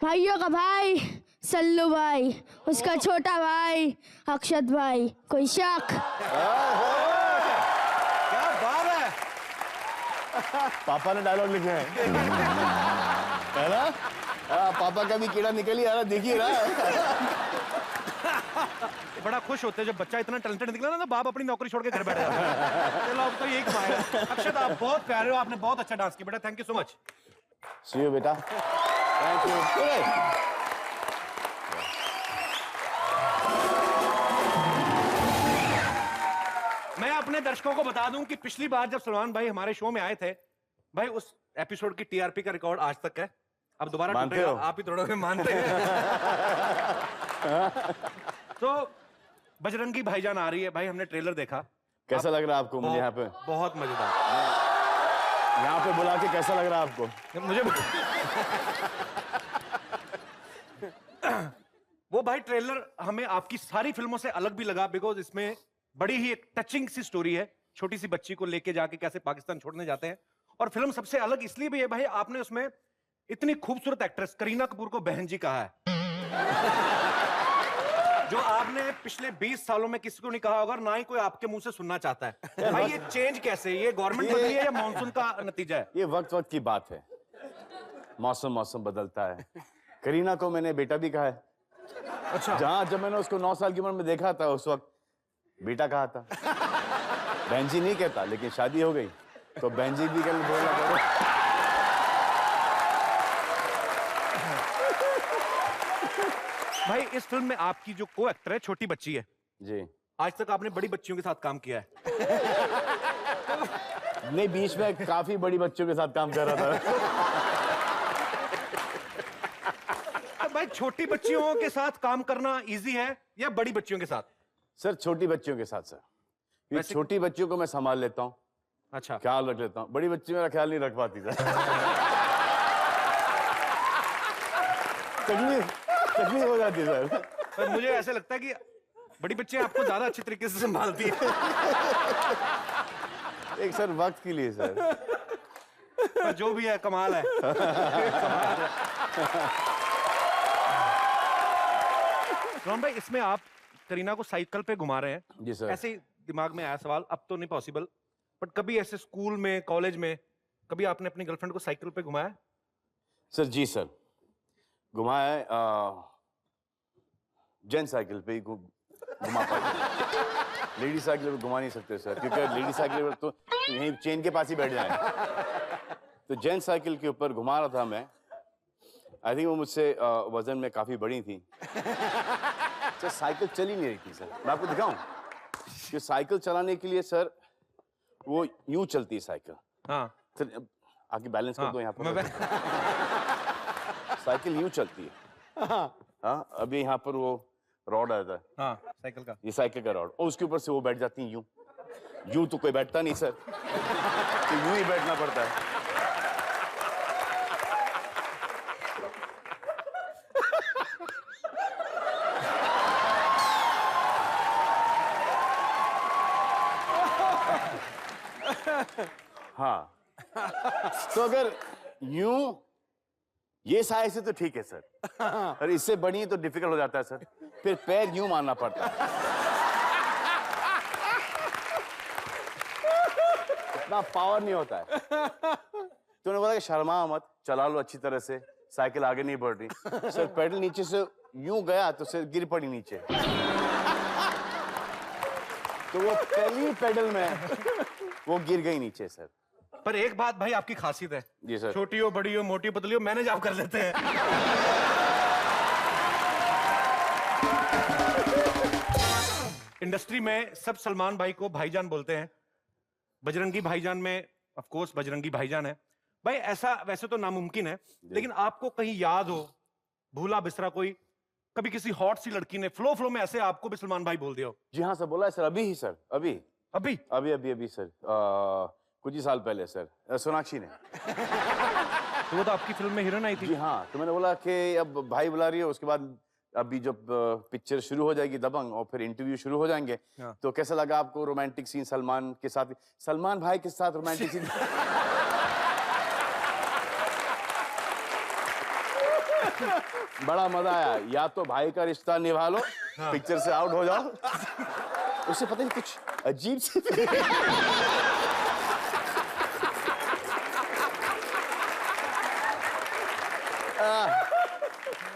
[SPEAKER 9] भाइयों का भाई सल्लू भाई, उसका छोटा भाई अक्षत भाई, कोई शक?
[SPEAKER 7] क्या बात है,
[SPEAKER 8] पापा ने डायलॉग लिखे हैं है ना? पापा का भी कीड़ा निकल ही आ रहा, देखिए रहा।
[SPEAKER 7] बड़ा खुश होते हैं जब बच्चा इतना टैलेंटेड निकला ना, तो बाप अपनी नौकरी छोड़ के घर बैठ जाता है। चलो अब तो यही कमाएगा। अक्षत आप बहुत प्यारे हो, आपने बहुत अच्छा डांस किया बेटा, thank you so much.
[SPEAKER 8] See you बेटा, थैंक यू।
[SPEAKER 7] मैं अपने दर्शकों को बता दूं कि पिछली बार जब सलमान भाई हमारे शो में आए थे भाई, उस एपिसोड की टीआरपी का रिकॉर्ड आज तक है। अब दोबारा
[SPEAKER 8] मानते हो?
[SPEAKER 7] आप ही थोड़ा मानते हैं। तो बजरंगी भाईजान आ रही है भाई, हमने ट्रेलर देखा,
[SPEAKER 8] कैसा लग रहा है आपको? मुझे यहाँ पे
[SPEAKER 7] बहुत मजेदार,
[SPEAKER 8] यहाँ पे बुला के कैसा लग रहा है आपको?
[SPEAKER 7] मुझे वो भाई ट्रेलर हमें आपकी सारी फिल्मों से अलग भी लगा, बिकॉज इसमें बड़ी ही एक टचिंग सी स्टोरी है, छोटी सी बच्ची को लेके जाके कैसे पाकिस्तान छोड़ने जाते हैं। और फिल्म सबसे अलग इसलिए भी है भाई, आपने उसमें इतनी खूबसूरत एक्ट्रेस करीना कपूर को बहन जी कहा है, जो आपने पिछले 20 सालों में किसी को नहीं कहा होगा, ना ही कोई आपके मुंह से सुनना चाहता है। भाई ये चेंज कैसे, ये गवर्नमेंट बदली है या मॉनसून का नतीजा है?
[SPEAKER 8] ये वक्त वक्त की बात है, मौसम बदलता है। करीना को मैंने बेटा भी कहा है।
[SPEAKER 7] अच्छा,
[SPEAKER 8] जब मैंने उसको 9 साल की उम्र में देखा था, उस वक्त बेटा कहा था। बहन जी नहीं कहता, लेकिन शादी हो गई तो बहन जी भी बोलना पड़ेगा।
[SPEAKER 7] भाई इस फिल्म में आपकी जो को एक्टर है छोटी बच्ची है
[SPEAKER 8] जी,
[SPEAKER 7] आज तक आपने बड़ी बच्चियों के साथ काम किया है?
[SPEAKER 8] नहीं, बीच में काफी बड़ी बच्चों के साथ काम कर रहा था।
[SPEAKER 7] तो भाई छोटी बच्चियों के साथ काम करना इजी है या बड़ी बच्चियों के साथ?
[SPEAKER 8] सर छोटी बच्चियों के साथ सर, ये छोटी बच्चियों को मैं संभाल लेता हूँ,
[SPEAKER 7] अच्छा,
[SPEAKER 8] ख्याल रख लेता हूँ, बड़ी बच्ची मेरा ख्याल नहीं रख पाती सर। तकलीफ हो जाती सर।
[SPEAKER 7] पर मुझे ऐसे लगता है कि बड़ी बच्चियां आपको ज्यादा अच्छी तरीके से संभालती है।
[SPEAKER 8] एक सर वक्त के लिए सर,
[SPEAKER 7] पर जो भी है कमाल है। रोहन भाई इसमें आप करीना को साइकिल पे घुमा रहे हैं
[SPEAKER 8] जी सर।
[SPEAKER 7] ऐसे ही दिमाग में आया सवाल, अब तो नहीं पॉसिबल, बट कभी ऐसे स्कूल में कॉलेज में कभी आपने अपनी गर्लफ्रेंड को साइकिल पे घुमाया?
[SPEAKER 8] सर जी सर, घुमाया है, जेंट साइकिल पे ही घुमा पाते, लेडी साइकिल पे घुमा नहीं सकते सर, क्योंकि लेडी साइकिल पे तो यहीं चेन के पास ही बैठ जाए। तो जेंट साइकिल के ऊपर घुमा रहा था मैं, आई थिंक वो मुझसे वजन में काफी बड़ी थी। सर साइकिल चल ही नहीं रही थी सर, मैं आपको दिखाऊं कि साइकिल चलाने के लिए सर वो यूं चलती है साइकिल।
[SPEAKER 7] हाँ
[SPEAKER 8] सर आके बैलेंस कर दो यहाँ पर।
[SPEAKER 7] मैं
[SPEAKER 8] साइकिल यूं चलती है। हाँ अभी यहाँ पर वो रॉड आता है,
[SPEAKER 7] हाँ साइकिल का,
[SPEAKER 8] ये साइकिल का रॉड, और उसके ऊपर से वो बैठ जाती हैं यूं। यूं तो कोई बैठता नहीं सर, तो यूं ही बैठना पड़ता है। हाँ तो अगर यूं ये साइज से तो ठीक है सर, और इससे बड़ी है तो डिफिकल्ट हो जाता है सर, फिर पैर यूं मारना पड़ता है। इतना पावर नहीं होता है। तो उन्होंने बोला कि शर्मा मत, चला लो अच्छी तरह से, साइकिल आगे नहीं बढ़ रही। सर पेडल नीचे से यूं गया तो सर गिर पड़ी नीचे। तो वो पहली पेडल में वो गिर गई नीचे सर।
[SPEAKER 7] पर एक बात भाई आपकी खासियत है,
[SPEAKER 8] जी सर।
[SPEAKER 7] छोटी हो बड़ी हो मोटी पतली हो मैनेज आप कर लेते हैं। इंडस्ट्री में सब सलमान भाई को भाईजान बोलते हैं। बजरंगी भाईजान में ऑफ कोर्स बजरंगी भाईजान है। भाई ऐसा वैसे तो नामुमकिन है, लेकिन आपको कहीं याद हो, भूला बिसरा कोई, कभी किसी हॉट सी लड़की ने फ्लो में ऐसे आपको भी सलमान भाई बोल दिया हो?
[SPEAKER 8] जी हाँ सर, बोला है सर, अभी ही सर, अभी
[SPEAKER 7] अभी
[SPEAKER 8] अभी अभी अभी सर, कुछ ही साल पहले सर, सोनाक्षी ने।
[SPEAKER 7] तो वो तो आपकी फिल्म में हीरोइन आई थी।
[SPEAKER 8] जी हाँ, तो मैंने बोला कि अब भाई बुला रही है, उसके बाद अभी जब पिक्चर शुरू हो जाएगी दबंग और फिर इंटरव्यू शुरू हो जाएंगे, तो कैसा लगा आपको रोमांटिक सीन सलमान के साथ, सलमान भाई के साथ रोमांटिक सीन? बड़ा मजा आया। या तो भाई का रिश्ता निभा लो, पिक्चर से आउट हो जाओ, उससे पता नहीं कुछ अजीब सी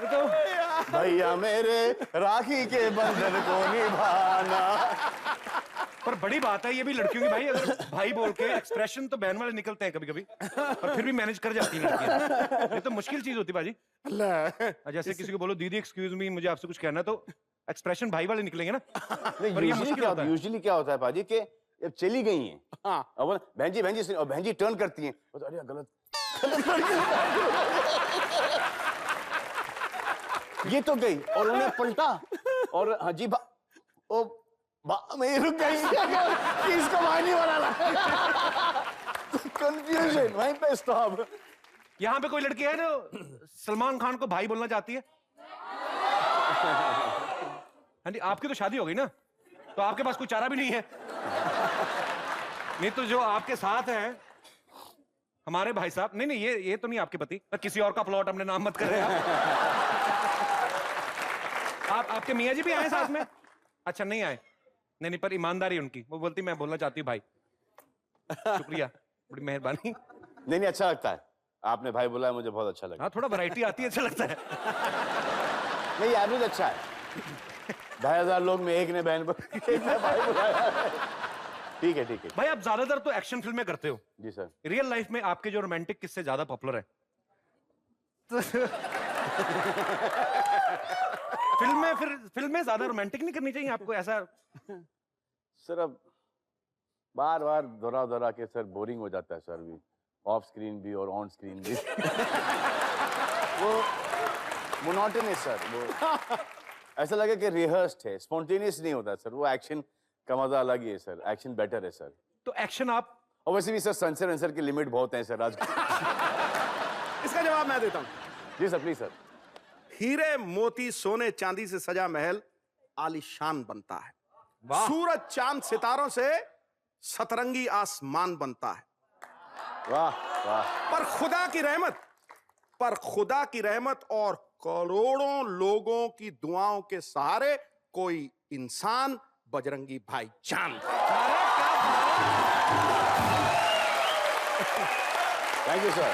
[SPEAKER 8] तो भैया मेरे राखी के बंधन को निभाना।
[SPEAKER 7] पर बड़ी बात है ये भी लड़कियों की, भाई अगर भाई बोल के एक्सप्रेशन तो बहन वाले निकलते हैं कभी कभी, पर फिर भी मैनेज कर जाती हैं लड़कियां। ये तो मुश्किल चीज होती है बाजी। जैसे किसी को बोलो दीदी एक्सक्यूज मी, मुझे आपसे कुछ कहना है, तो एक्सप्रेशन भाई वाले निकलेंगे ना। पर ये मुश्किल होता है।
[SPEAKER 8] यूजुअली क्या होता है पाजी कि जब चली गई हैं, अब बहन जी और बहन जी टर्न करती हैं, तो अरे गलत ये तो गई और उन्हें पलटा और हाँ जी मैं रुक गई कि इसको मारने वाला लगा। कंफ्यूजन वहीं पे स्टॉप।
[SPEAKER 7] यहाँ पे कोई लड़की है जो सलमान खान को भाई बोलना चाहती है? हाँ जी, आपकी तो शादी हो गई ना, तो आपके पास कोई चारा भी नहीं है। नहीं तो जो आपके साथ हैं हमारे भाई साहब, नहीं ये तो नहीं आपके पति, किसी और का प्लॉट हमने नाम मत कर रहे हैं। आप आपके मियाँ जी भी आए साथ में? अच्छा नहीं आए, नहीं पर ईमानदारी उनकी, वो बोलती मैं बोलना चाहती हूँ भाई। शुक्रिया, बड़ी मेहरबानी।
[SPEAKER 8] नहीं अच्छा लगता है, आपने भाई बुलाया, मुझे बहुत अच्छा लगा।
[SPEAKER 7] हाँ थोड़ा वैरायटी आती है, अच्छा लगता है।
[SPEAKER 8] नहीं एवरेज अच्छा है, 2,000 लोग में एक ने बहन भाई बुलाया। ठीक है भाई,
[SPEAKER 7] आप ज्यादातर तो एक्शन फिल्में करते हो।
[SPEAKER 8] जी सर।
[SPEAKER 7] रियल लाइफ में आपके जो रोमांटिक किस्से ज्यादा पॉपुलर है? फिल्में ज्यादा रोमांटिक नहीं करनी चाहिए आपको ऐसा?
[SPEAKER 8] सर अब बार बार दोहरा के सर बोरिंग हो जाता है सर, भी ऑफ स्क्रीन भी और ऑन स्क्रीन भी। वो मोनोटोनस सर, वो ऐसा लगे कि रिहर्स्ड है, स्पॉन्टेनियस नहीं होता सर। वो एक्शन का मजा अलग ही है सर, एक्शन बेटर है सर।
[SPEAKER 7] तो एक्शन आप,
[SPEAKER 8] और वैसे भी सर सेंसर वेंसर की लिमिट बहुत है सर आज।
[SPEAKER 10] इसका जवाब मैं देता हूं।
[SPEAKER 8] जी सर प्लीज सर।
[SPEAKER 10] हीरे मोती सोने चांदी से सजा महल आलीशान बनता है, सूरज चांद सितारों से सतरंगी आसमान बनता है।
[SPEAKER 8] वाह वाह।
[SPEAKER 10] पर खुदा की रहमत और करोड़ों लोगों की दुआओं के सहारे कोई इंसान बजरंगी भाईजान।
[SPEAKER 8] Thank you sir.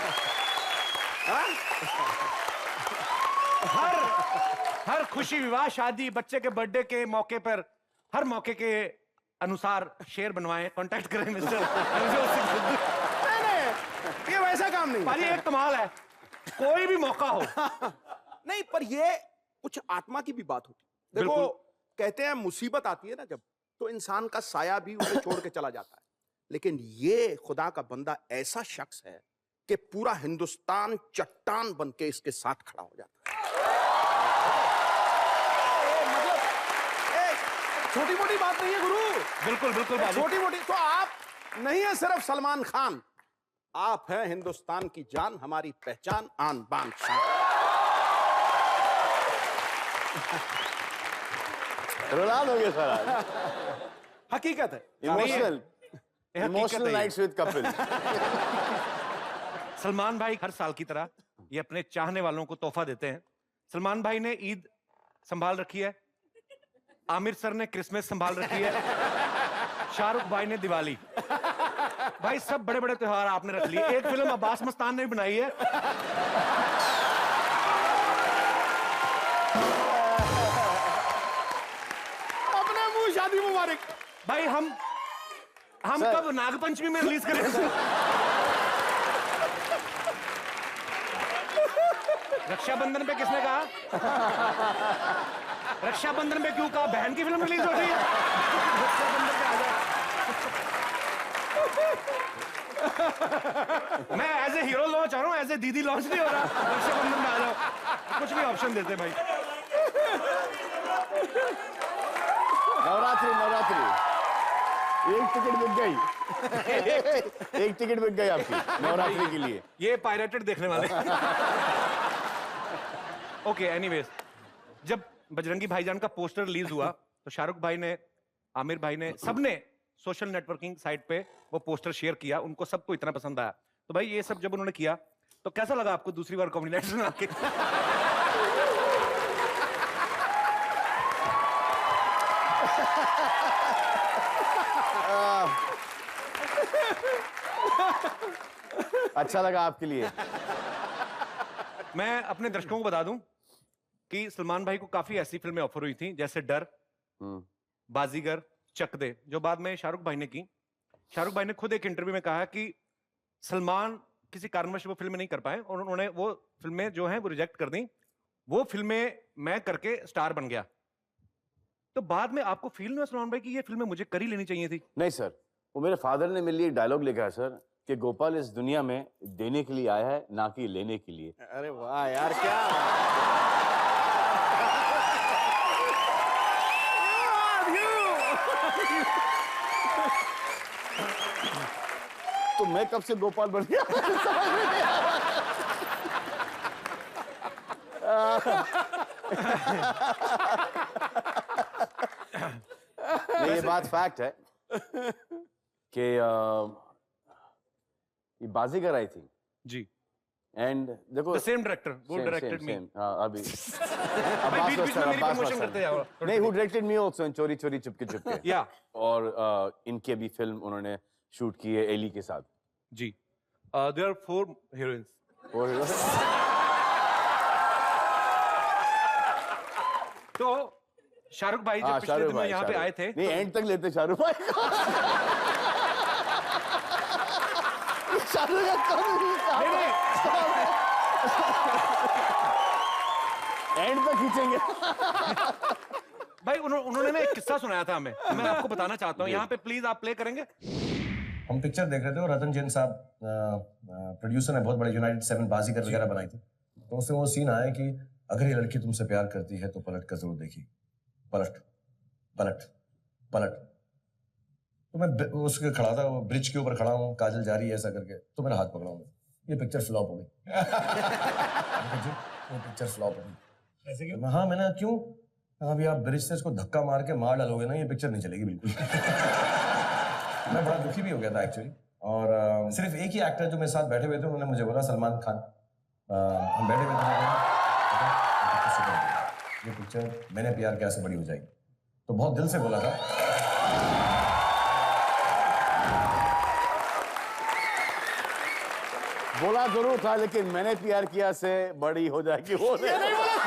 [SPEAKER 7] हर खुशी विवाह शादी बच्चे के बर्थडे के मौके पर, हर मौके के अनुसार शेर बनवाएं, कांटेक्ट करें मिस्टर।
[SPEAKER 10] नहीं, ये वैसा काम नहीं।
[SPEAKER 7] भाई एक कमाल है, कोई भी मौका हो।
[SPEAKER 10] नहीं, पर ये कुछ आत्मा की भी बात होती। देखो कहते हैं मुसीबत आती है ना जब, तो इंसान का साया भी उसे छोड़ के चला जाता है, लेकिन ये खुदा का बंदा ऐसा शख्स है कि पूरा हिंदुस्तान चट्टान बन के इसके साथ खड़ा हो जाता है। छोटी मोटी बात नहीं है गुरु।
[SPEAKER 7] बिल्कुल
[SPEAKER 10] छोटी मोटी तो आप नहीं है सिर्फ सलमान खान, आप हैं हिंदुस्तान की जान, हमारी पहचान, आन बान शान।
[SPEAKER 8] रोलान हो गया सर आज।
[SPEAKER 10] हकीकत है।
[SPEAKER 8] Emotional nights with Kapil.
[SPEAKER 7] Salman भाई हर साल की तरह ये अपने चाहने वालों को तोहफा देते हैं। सलमान भाई ने ईद संभाल रखी है, आमिर सर ने क्रिसमस संभाल रखी है, शाहरुख भाई ने दिवाली। भाई सब बड़े बड़े त्योहार आपने रख लिए। एक फिल्म अब्बास मस्तान ने भी बनाई है।
[SPEAKER 10] अपने मुंह शादी मुबारक।
[SPEAKER 7] भाई हम कब नागपंचमी में रिलीज करें? रक्षाबंधन पे किसने कहा? रक्षाबंधन पे क्यों कहा? बहन की फिल्म रिलीज हो रही है, रक्षाबंधन पे आ जाओ। मैं एज ए हीरो लॉन्च हो रहा हूँ, एज ए दीदी लॉन्च नहीं हो रहा। रक्षाबंधन में आ जाओ, कुछ भी ऑप्शन देते भाई।
[SPEAKER 8] नवरात्रि नवरात्रि, एक टिकट बिक गई। एक टिकट बिक गई आपकी नवरात्रि के लिए।
[SPEAKER 7] ये पायरेटेड देखने वाले। ओके, एनीवेज, जब बजरंगी भाईजान का पोस्टर रिलीज हुआ तो शाहरुख भाई ने, आमिर भाई ने, सबने सोशल नेटवर्किंग साइट पे वो पोस्टर शेयर किया। उनको सबको इतना पसंद आया। तो भाई ये सब जब उन्होंने किया तो कैसा लगा आपको दूसरी बार कॉमेडी नाइट में आके?
[SPEAKER 8] अच्छा लगा आपके लिए?
[SPEAKER 7] मैं अपने दर्शकों को बता दूं कि सलमान भाई को काफी ऐसी फिल्में ऑफर हुई थी जैसे डर, बाजीगर, चक दे, जो बाद में शाहरुख भाई ने की। शाहरुख भाई ने खुद एक इंटरव्यू में कहा कि सलमान किसी कारणवश वो फिल्में नहीं कर पाए और उन्होंने वो फिल्में जो हैं वो रिजेक्ट कर दी। वो फिल्में मैं करके स्टार बन गया। तो बाद में आपको फील नहीं हुआ सलमान भाई कि ये फिल्में मुझे कर ही लेनी चाहिए थी?
[SPEAKER 8] नहीं सर, वो मेरे फादर ने मेरे लिए डायलॉग लिखा है सर कि गोपाल इस दुनिया में देने के लिए आया है, ना कि लेने के लिए।
[SPEAKER 10] अरे वाह यार, क्या
[SPEAKER 8] तो मैं कब से गोपाल बन गया? ये बात फैक्ट है कि ये बाजीगर आई थी
[SPEAKER 7] जी।
[SPEAKER 8] एंड देखो
[SPEAKER 7] द सेम डायरेक्टर, वो डायरेक्टेड मी।
[SPEAKER 8] हाँ, अभी
[SPEAKER 7] भाई बीच-बीच में मेरी प्रमोशन करते जाओ।
[SPEAKER 8] नहीं, who directed me also in चोरी चोरी चुपके चुपके।
[SPEAKER 7] या
[SPEAKER 8] और इनके भी फिल्म उन्होंने शूट की है एली के साथ।
[SPEAKER 7] जी। There are 4 heroines. तो शाहरुख भाई जब पिछले दिनों यहाँ पे आए थे,
[SPEAKER 8] नहीं एंड तक लेते शाहरुख भाई को। शाहरुख एंड तक खींचेंगे।
[SPEAKER 7] भाई उन्होंने ना एक किस्सा सुनाया था हमें, मैं आपको बताना चाहता हूँ। यहाँ पे प्लीज आप प्ले करेंगे?
[SPEAKER 11] हम पिक्चर देख रहे थे और रतन जैन साहब प्रोड्यूसर ने बहुत बड़े यूनाइटेड 7 बाजीगर वगैरह बनाई थी। तो उसमें वो सीन आया कि अगर ये लड़की तुमसे प्यार करती है तो पलट कर जरूर देखी, पलट पलट पलट। तो मैं उसके खड़ा था, वो ब्रिज के ऊपर खड़ा हूँ, काजल जा रही है ऐसा करके, तो मेरा हाथ पकड़ा हूँ। ये पिक्चर फ्लॉप हो गई। वो पिक्चर फ्लॉप हो गई। ऐसे क्यों? हाँ, मैंने क्यों? अभी आप ब्रिज से इसको धक्का मार के मार डालोगे ना, ये पिक्चर नहीं चलेगी बिल्कुल। मैं बड़ा दुखी भी हो गया था एक्चुअली। और सिर्फ एक ही एक्टर जो मेरे साथ बैठे हुए थे, उन्होंने मुझे बोला, सलमान खान। हम बैठे हुए थे, ये पिक्चर मैंने प्यार किया से बड़ी हो जाएगी। तो बहुत दिल से बोला था।
[SPEAKER 8] बोला जरूर था, लेकिन मैंने प्यार किया से बड़ी हो जाएगी वो नहीं बोला।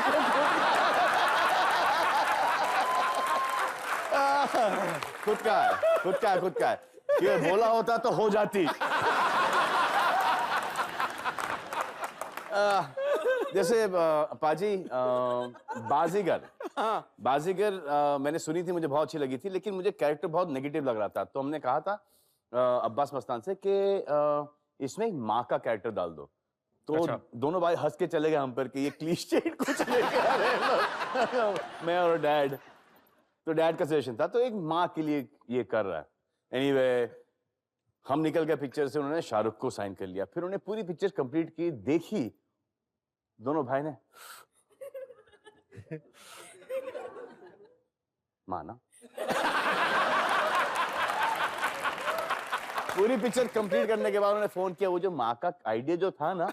[SPEAKER 8] खुद का है, खुद का है, खुद का है। ये बोला होता तो हो जाती। जैसे पाजी बाजीगर, बाजीगर मैंने सुनी थी, मुझे बहुत अच्छी लगी थी, लेकिन मुझे कैरेक्टर बहुत नेगेटिव लग रहा था। तो हमने कहा था अब्बास मस्तान से कि इसमें एक माँ का कैरेक्टर डाल दो। तो अच्छा। दोनों भाई हंस के चले गए हम पर कि ये क्लीशेड कुछ लेके आ रहे हैं मैं और डैड। तो डैड का सजेशन था, तो एक माँ के लिए ये कर रहा है। एनीवे, हम निकल गए पिक्चर से, उन्होंने शाहरुख को साइन कर लिया। फिर उन्होंने पूरी पिक्चर कंप्लीट की, देखी, दोनों भाई ने माना। पूरी पिक्चर कंप्लीट करने के बाद उन्होंने फोन किया, वो जो माँ का आइडिया जो था ना,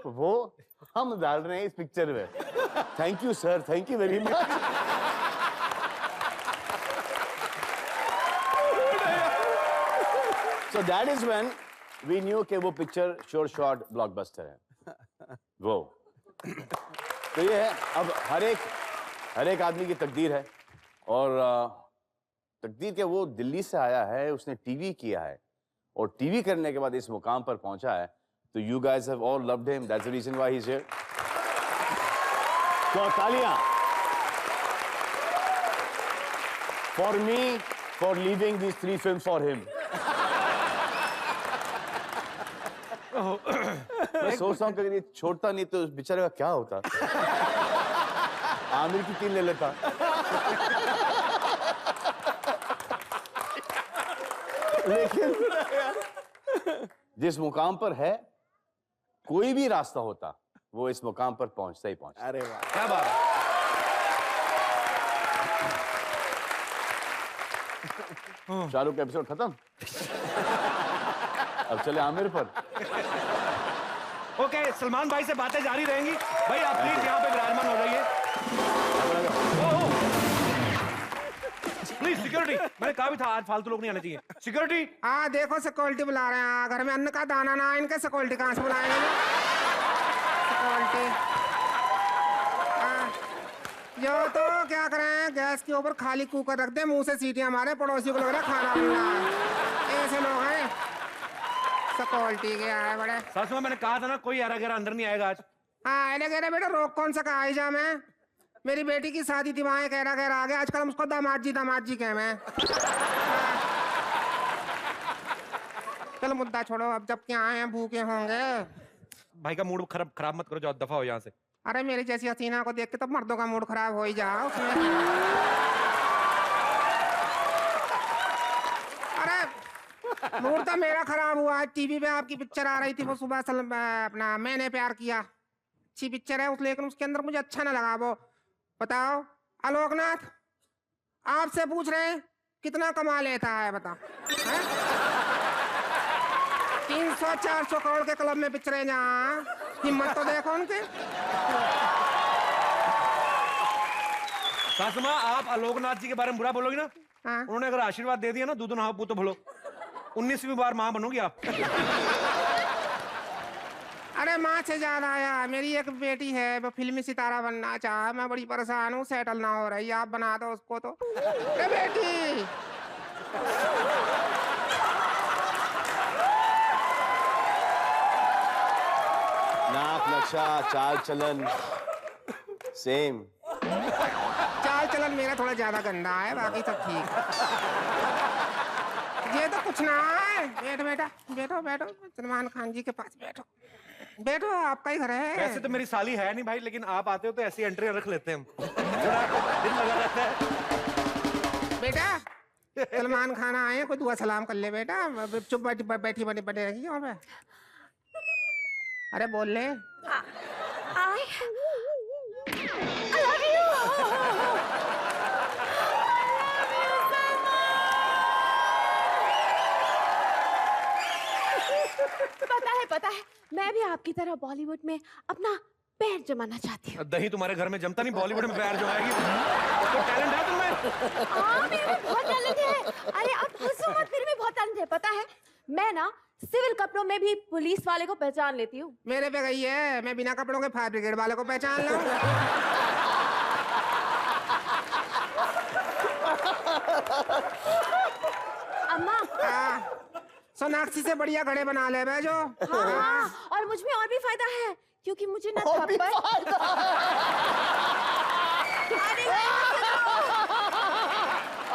[SPEAKER 8] वो हम डाल रहे हैं इस पिक्चर में। Thank you sir, thank you very much. So that is when we knew कि वो पिक्चर श्योर शॉट ब्लॉकबस्टर है। वो तो ये है, अब हर एक आदमी की तकदीर है। और तकदीर के वो दिल्ली से आया है, उसने टीवी किया है और टीवी करने के बाद इस मुकाम पर पहुंचा है। तो you guys have all loved him, that's the reason why he is here. तो तालियां For me, for leaving these 3 films for him. मैं सोच रहा हूँ कि अगर ये छोड़ता नहीं तो बेचारे का क्या होता। आमिर की 3 ले लेता। लेकिन जिस मुकाम पर है, कोई भी रास्ता होता वो इस मुकाम पर पहुंचता ही पहुंचता।
[SPEAKER 10] अरे वाह,
[SPEAKER 3] क्या बात है।
[SPEAKER 8] शाहरुख का एपिसोड खत्म। अब चले आमिर पर।
[SPEAKER 7] ओके, सलमान भाई से बातें जारी रहेंगी। भाई आप प्लीज यहाँ पे विराजमान हो जाइए। प्लीज सिक्योरिटी, मैंने कहा भी था आज फालतू लोग नहीं आने चाहिए। सिक्योरिटी।
[SPEAKER 5] हाँ देखो सिक्योरिटी बुला रहे हैं, घर में अन्न का दाना ना है, इनके सिक्योरिटी कहाँ से बुलाएंगे? सिक्योरिटी जो तो क्या करें, गैस के ऊपर खाली कुकर रख दे, मुंह से सीटियां मारे, पड़ोसी को लग रहा है खाना बन रहा है। ऐसे लोग हैं। सिक्योरिटी के आए बड़े।
[SPEAKER 7] सच में मैंने कहा था ना, कोई एरा गैरा अंदर नहीं आएगा आज।
[SPEAKER 5] हाँ ऐसे कह रहे बेटा, रोक कौन सा कहा जा मैं, मेरी बेटी की शादी थी, वहां कह रहा आ गया, आजकल हम उसको दामाद जी कह मैं। चलो मुद्दा छोड़ो, अब जब क्या आए हैं भूखे होंगे।
[SPEAKER 7] भाई का मूड खराब मत करो, जाओ दफा हो यहाँ से।
[SPEAKER 5] अरे मेरी जैसी हसीना को देख के तो मर्दों का मूड खराब हो ही जाओ उसमें। अरे मूड तो मेरा खराब हुआ। टीवी पे आपकी पिक्चर आ रही थी, वो सुबह अपना मैंने प्यार किया, अच्छी पिक्चर है, लेकिन उसके अंदर मुझे अच्छा ना लगा वो। बताओ आलोकनाथ, आपसे पूछ रहे हैं कितना कमा लेता है, बताओ। 300-400 करोड़ के क्लब में पिक्चरें जहाँ, हिम्मत तो देखो उनके।
[SPEAKER 7] सासू माँ, आप आलोकनाथ जी के बारे में बुरा बोलोगी ना,
[SPEAKER 5] हाँ?
[SPEAKER 7] उन्होंने अगर आशीर्वाद दे दिया ना, दूध नहाओ पूतो भलो, 19वीं बार माँ बनोगी आप।
[SPEAKER 5] अरे माँ से ज्यादा आया, मेरी एक बेटी है, वो फिल्मी सितारा बनना चाह, मैं बड़ी परेशान हूँ, सेटल ना हो रही, आप बना दो उसको तो। अरे बेटी
[SPEAKER 8] नाक नक्शा चाल चलन सेम।
[SPEAKER 5] चाल चलन मेरा थोड़ा ज्यादा गंदा है, बाकी सब ठीक है। ये तो कुछ ना है। बैठो बेटा, बैठो बैठो, सलमान खान जी के पास बैठो, बैठो, आपका ही घर है।
[SPEAKER 7] वैसे तो मेरी साली है नहीं भाई, लेकिन आप आते हो तो ऐसी एंट्री रख लेते हैं हम। दिल लगा रहता है।
[SPEAKER 5] बेटा सलमान खान आए हैं, कोई दुआ सलाम कर ले बेटा, चुप बैठी बने रहेगी वहाँ पे। अरे बोल ले।
[SPEAKER 12] पता है, मैं भी आपकी तरह बॉलीवुड में अपना पैर जमाना चाहती हूँ।
[SPEAKER 7] दही तुम्हारे घर में जमता नहीं, बॉलीवुड में पैर जमाएगी। तो टैलेंट है तुम्हें?
[SPEAKER 12] हाँ मेरे में बहुत टैलेंट है। अरे आप हंसो मत, मेरे में बहुत टैलेंट है। पता है मैं ना सिविल कपड़ों में भी पुलिस वाले को पहचान लेती हूँ।
[SPEAKER 5] मेरे पे गई है, मैं बिना कपड़ों के फायर ब्रिगेड वाले को पहचान लूं।
[SPEAKER 12] अम्मा
[SPEAKER 5] सोनाक्षी से बढ़िया घड़े बना ले बे जो।
[SPEAKER 12] हाँ, और मुझ में और भी फायदा है, क्योंकि मुझे ना थप्पड़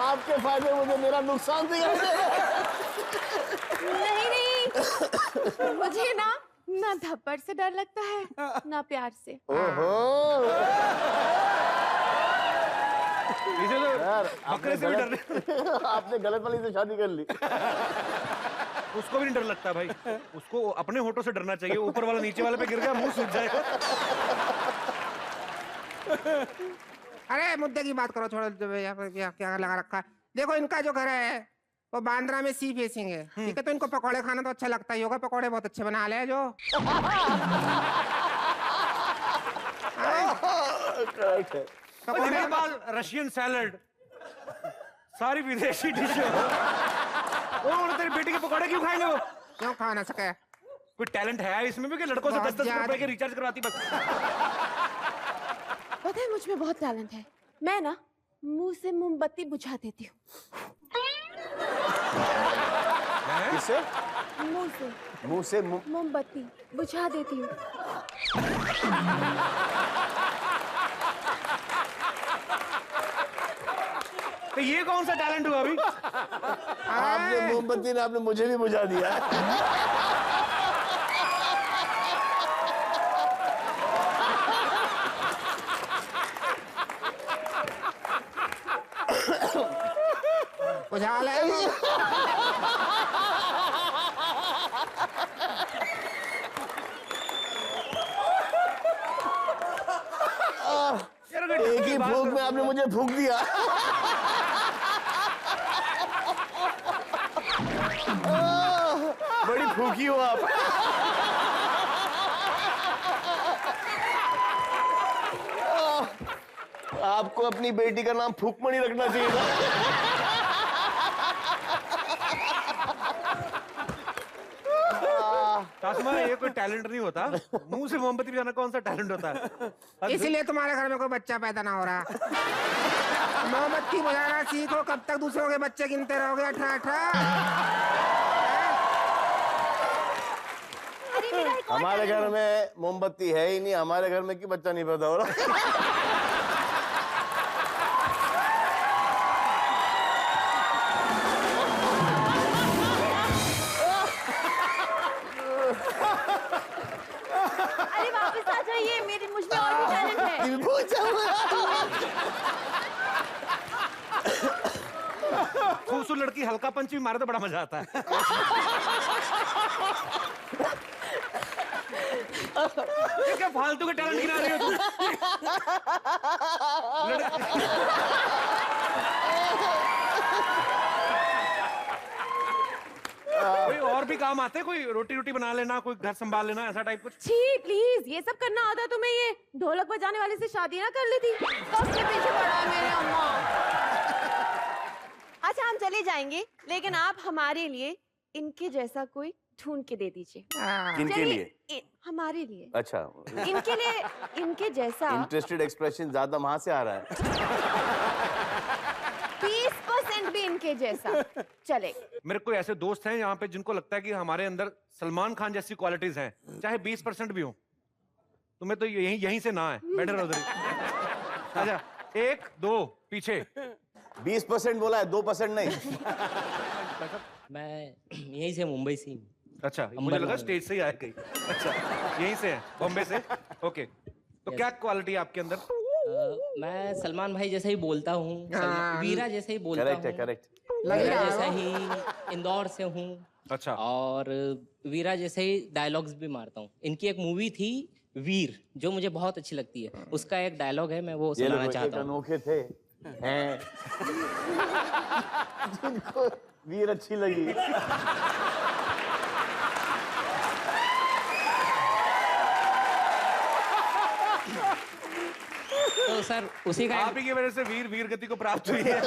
[SPEAKER 8] आपके फायदे मुझे मेरा नुकसान दिया।
[SPEAKER 12] नहीं मुझे ना थप्पड़ से डर लगता है, ना प्यार से।
[SPEAKER 8] ओहो
[SPEAKER 7] यार, बकरे से भी डर रहे।
[SPEAKER 8] आपने गलत वाली से शादी कर ली।
[SPEAKER 7] उसको भी नहीं डर लगता भाई, उसको अपने होठों से डरना चाहिए। ऊपर वाला नीचे वाले पे गिर गया, मुंह सूख जाएगा।
[SPEAKER 5] अरे मुद्दे की बात करो, छोड़ो क्या लगा रखा है। देखो इनका जो घर है वो बांद्रा में सी फेसिंग है, ठीक है, तो इनको पकौड़े खाना तो अच्छा लगता ही होगा, पकौड़े बहुत अच्छे बना ले जो।
[SPEAKER 7] पकौड़े के बाद रशियन सैलड, सारी विदेशी डिश। वो तेरी बेटी के पकौड़े क्यों खाएंगे वो?
[SPEAKER 5] क्यों खा ना सके?
[SPEAKER 7] कोई टैलेंट है इसमें भी कि लड़कों से 10-10 रुपए के रिचार्ज करवाती बस?
[SPEAKER 12] पता है मुझ में बहुत टैलेंट है, मैं ना मुंह से मोमबत्ती बुझा देती हूँ।
[SPEAKER 8] किससे? मुंह से
[SPEAKER 12] मोमबत्ती बुझा देती हूँ।
[SPEAKER 7] तो ये कौन सा टैलेंट हुआ अभी?
[SPEAKER 8] आपने मोमबत्ती ने आपने मुझे भी बुझा दिया।
[SPEAKER 5] बुझा ले।
[SPEAKER 8] एक ही फूंक में आपने मुझे फूंक दिया। बड़ी फूकी हो आप। आपको अपनी बेटी का नाम फूकमणि रखना चाहिए था।
[SPEAKER 7] तासमा, ये कोई टैलेंट नहीं होता। मुंह से मोमबत्ती बजाना कौन सा टैलेंट होता है?
[SPEAKER 5] इसीलिए तुम्हारे घर में कोई बच्चा पैदा ना हो रहा। मोमबत्ती बजाना सीखो, कब तक दूसरों के बच्चे गिनते रहोगे? 18-18।
[SPEAKER 8] हमारे घर में मोमबत्ती है ही नहीं, हमारे घर में क्यों बच्चा नहीं पैदा हो रहा?
[SPEAKER 12] अरे वापस आ जाइए, मेरे मुझ में और भी टैलेंट है।
[SPEAKER 7] खूबसूरत लड़की हल्का पंच भी मारे तो बड़ा मजा आता है। ये क्या फालतू के टैलेंट गिना रही हो तुम? कोई और भी काम आते हैं? कोई रोटी रोटी बना लेना, कोई घर संभाल लेना, ऐसा टाइप कुछ?
[SPEAKER 12] छी प्लीज, ये सब करना आता तुम्हें? ये ढोलक बजाने वाले से शादी ना कर लेती? कब से पीछे पड़ा है मेरे अम्मा। अच्छा हम चले जाएंगे, लेकिन आप हमारे लिए इनके जैसा कोई ढूंढ के दे दीजिए।
[SPEAKER 8] किनके लिए?
[SPEAKER 12] हमारे लिए।
[SPEAKER 8] अच्छा,
[SPEAKER 12] इनके लिए, इनके जैसा।
[SPEAKER 8] इंटरेस्टेड एक्सप्रेशन ज्यादा वहां से आ रहा है।
[SPEAKER 12] 20% भी इनके जैसा चले।
[SPEAKER 7] मेरे कोई ऐसे दोस्त हैं यहाँ पे जिनको लगता है कि हमारे अंदर सलमान खान जैसी क्वालिटीज हैं, चाहे 20% भी हो। तुम्हें तो यहीं से ना है, बेटर उधर ही। अच्छा, 1 2 पीछे।
[SPEAKER 8] 20% बोला है, 2% नहीं।
[SPEAKER 13] मैं यहीं से, मुंबई से ही।
[SPEAKER 7] अच्छा, मुझे लगा स्टेज से ही आया कहीं। अच्छा, यहीं से है, बॉम्बे से। ओके, तो क्या क्वालिटी है आपके अंदर?
[SPEAKER 13] मैं सलमान भाई जैसा ही बोलता हूँ, वीरा जैसा ही बोलता हूँ।
[SPEAKER 8] करेक्ट है, करेक्ट।
[SPEAKER 13] वीरा जैसा ही इंदौर से हूँ।
[SPEAKER 7] अच्छा।
[SPEAKER 13] और वीरा जैसे ही डायलॉग्स भी मारता हूँ। इनकी एक मूवी थी वीर, जो मुझे बहुत अच्छी लगती है। उसका एक डायलॉग है, मैं वो सुनाना चाहता हूँ।
[SPEAKER 8] अनोखे थे हैं जिनको वीर अच्छी लगी।
[SPEAKER 13] तो सर उसी का
[SPEAKER 7] आप ही की वजह से वीर गति को प्राप्त हुई है।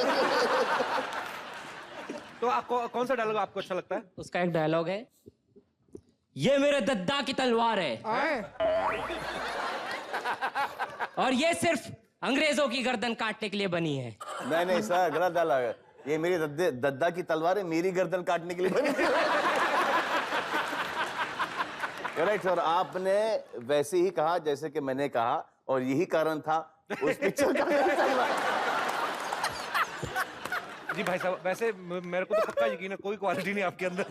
[SPEAKER 7] तो आपको कौन सा डायलॉग आपको अच्छा लगता है?
[SPEAKER 13] उसका एक डायलॉग है, ये मेरे दद्दा की तलवार है और ये सिर्फ अंग्रेजों की गर्दन काटने के लिए बनी है।
[SPEAKER 8] नहीं सर, गलत डायलॉग है। ये मेरी दद्दा की तलवार है, मेरी गर्दन काटने के लिए बनी है। करेक्ट। और आपने वैसे ही कहा जैसे कि मैंने कहा, और यही कारण था उस पिक्चर का।
[SPEAKER 7] जी भाई साहब, वैसे मेरे को तो पक्का यकीन है कोई क्वालिटी नहीं आपके अंदर।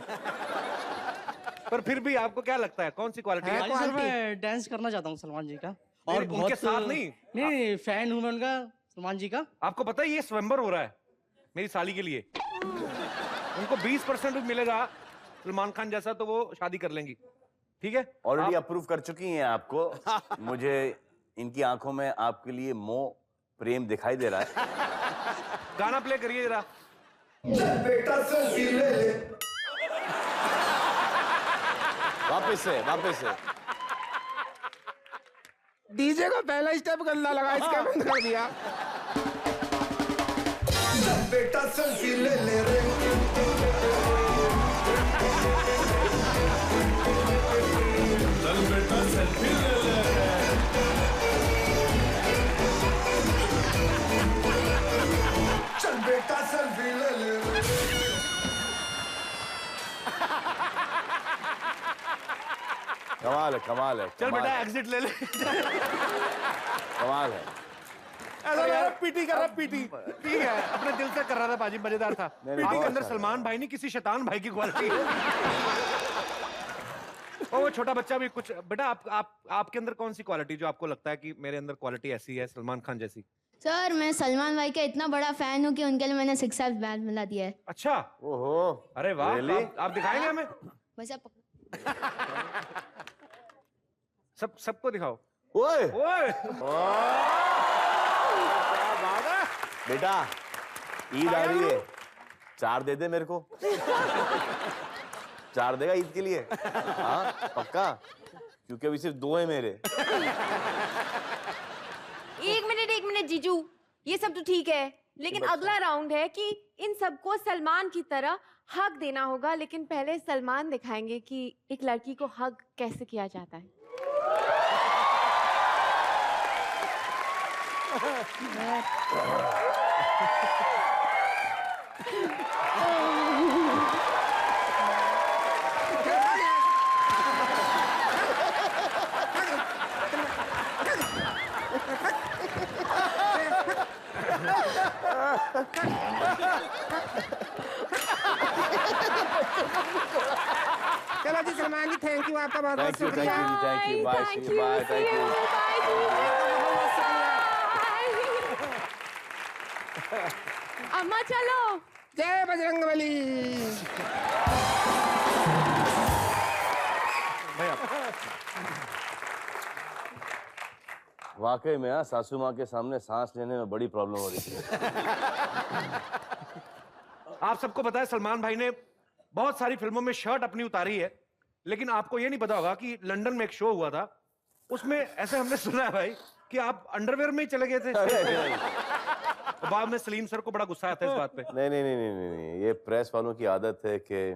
[SPEAKER 7] पर फिर भी आपको क्या लगता है कौन सी क्वालिटी है?
[SPEAKER 13] सर मैं डांस करना चाहता हूँ सलमान जी का। और बहुत
[SPEAKER 7] उनके साथ नहीं
[SPEAKER 13] फैन हूँ मैं उनका, सलमान जी का।
[SPEAKER 7] आपको पता है ये स्वयंवर हो रहा है मेरी साली के लिए। उनको 20% भी मिलेगा सलमान खान जैसा तो वो शादी कर लेंगी। ठीक है,
[SPEAKER 8] ऑलरेडी अप्रूव कर चुकी हैं आपको। मुझे इनकी आंखों में आपके लिए मोह प्रेम दिखाई दे रहा है।
[SPEAKER 7] गाना प्ले करिए जरा।
[SPEAKER 8] वापस से
[SPEAKER 5] डीजे का पहला स्टेप गंदा लगा, इसका बंद कर दिया।
[SPEAKER 14] बेटा सेल्फी ले ले रे, चल बेटा सेल्फी ले ले रे, चल बेटा सेल्फी ले ले रे।
[SPEAKER 8] कमाल है।
[SPEAKER 7] चल बेटा एग्जिट ले ले।
[SPEAKER 8] कमाल है।
[SPEAKER 10] ऐसा यार पीटी कर रहा पीटी।
[SPEAKER 7] ठीक है, अपने दिल से कर रहा था बाजी, मजेदार था। आपके अंदर सलमान भाई नहीं, किसी शैतान भाई की क्वालिटी है। और वो छोटा बच्चा भी कुछ, बेटा आपके अंदर कौन सी क्वालिटी जो आपको लगता है कि मेरे अंदर क्वालिटी ऐसी है सलमान खान जैसी?
[SPEAKER 9] सर मैं सलमान भाई का इतना बड़ा फैन हूँ कि उनके लिए मैंने 6 साल बैन मिला दिया है।
[SPEAKER 7] अच्छा,
[SPEAKER 8] ओहो,
[SPEAKER 7] अरे वाह, आप दिखाएंगे हमें?
[SPEAKER 9] बस आप
[SPEAKER 7] सबको दिखाओ।
[SPEAKER 8] ओए
[SPEAKER 7] ओए
[SPEAKER 8] बेटा, ईद आ रही है, 4 दे दे मेरे को। 4 देगा ईद के लिए? हाँ पक्का, क्योंकि अभी सिर्फ 2 है मेरे।
[SPEAKER 12] एक मिनट जीजू, ये सब तो ठीक है, लेकिन अगला राउंड है कि इन सबको सलमान की तरह हक देना होगा, लेकिन पहले सलमान दिखाएंगे कि एक लड़की को हक कैसे किया जाता है।
[SPEAKER 5] चलो जी सलमान जी, थैंक यू, आपका बहुत बहुत शुक्रिया।
[SPEAKER 8] Thank you, bye, thank you.
[SPEAKER 12] अम्मा चलो।
[SPEAKER 5] जय बजरंगबली।
[SPEAKER 8] वाकई में हाँ, सासू माँ के सामने सांस लेने में बड़ी प्रॉब्लम हो रही थी।
[SPEAKER 7] आप सबको पता है सलमान भाई ने बहुत सारी फिल्मों में शर्ट अपनी उतारी है, लेकिन आपको ये नहीं पता होगा कि लंदन में एक शो हुआ था, उसमें ऐसे हमने सुना है भाई कि आप अंडरवेयर में ही चले गए थे। तो बाद में सलीम सर को बड़ा गुस्सा आता है इस बात पे।
[SPEAKER 8] नहीं, ये प्रेस वालों की आदत है कि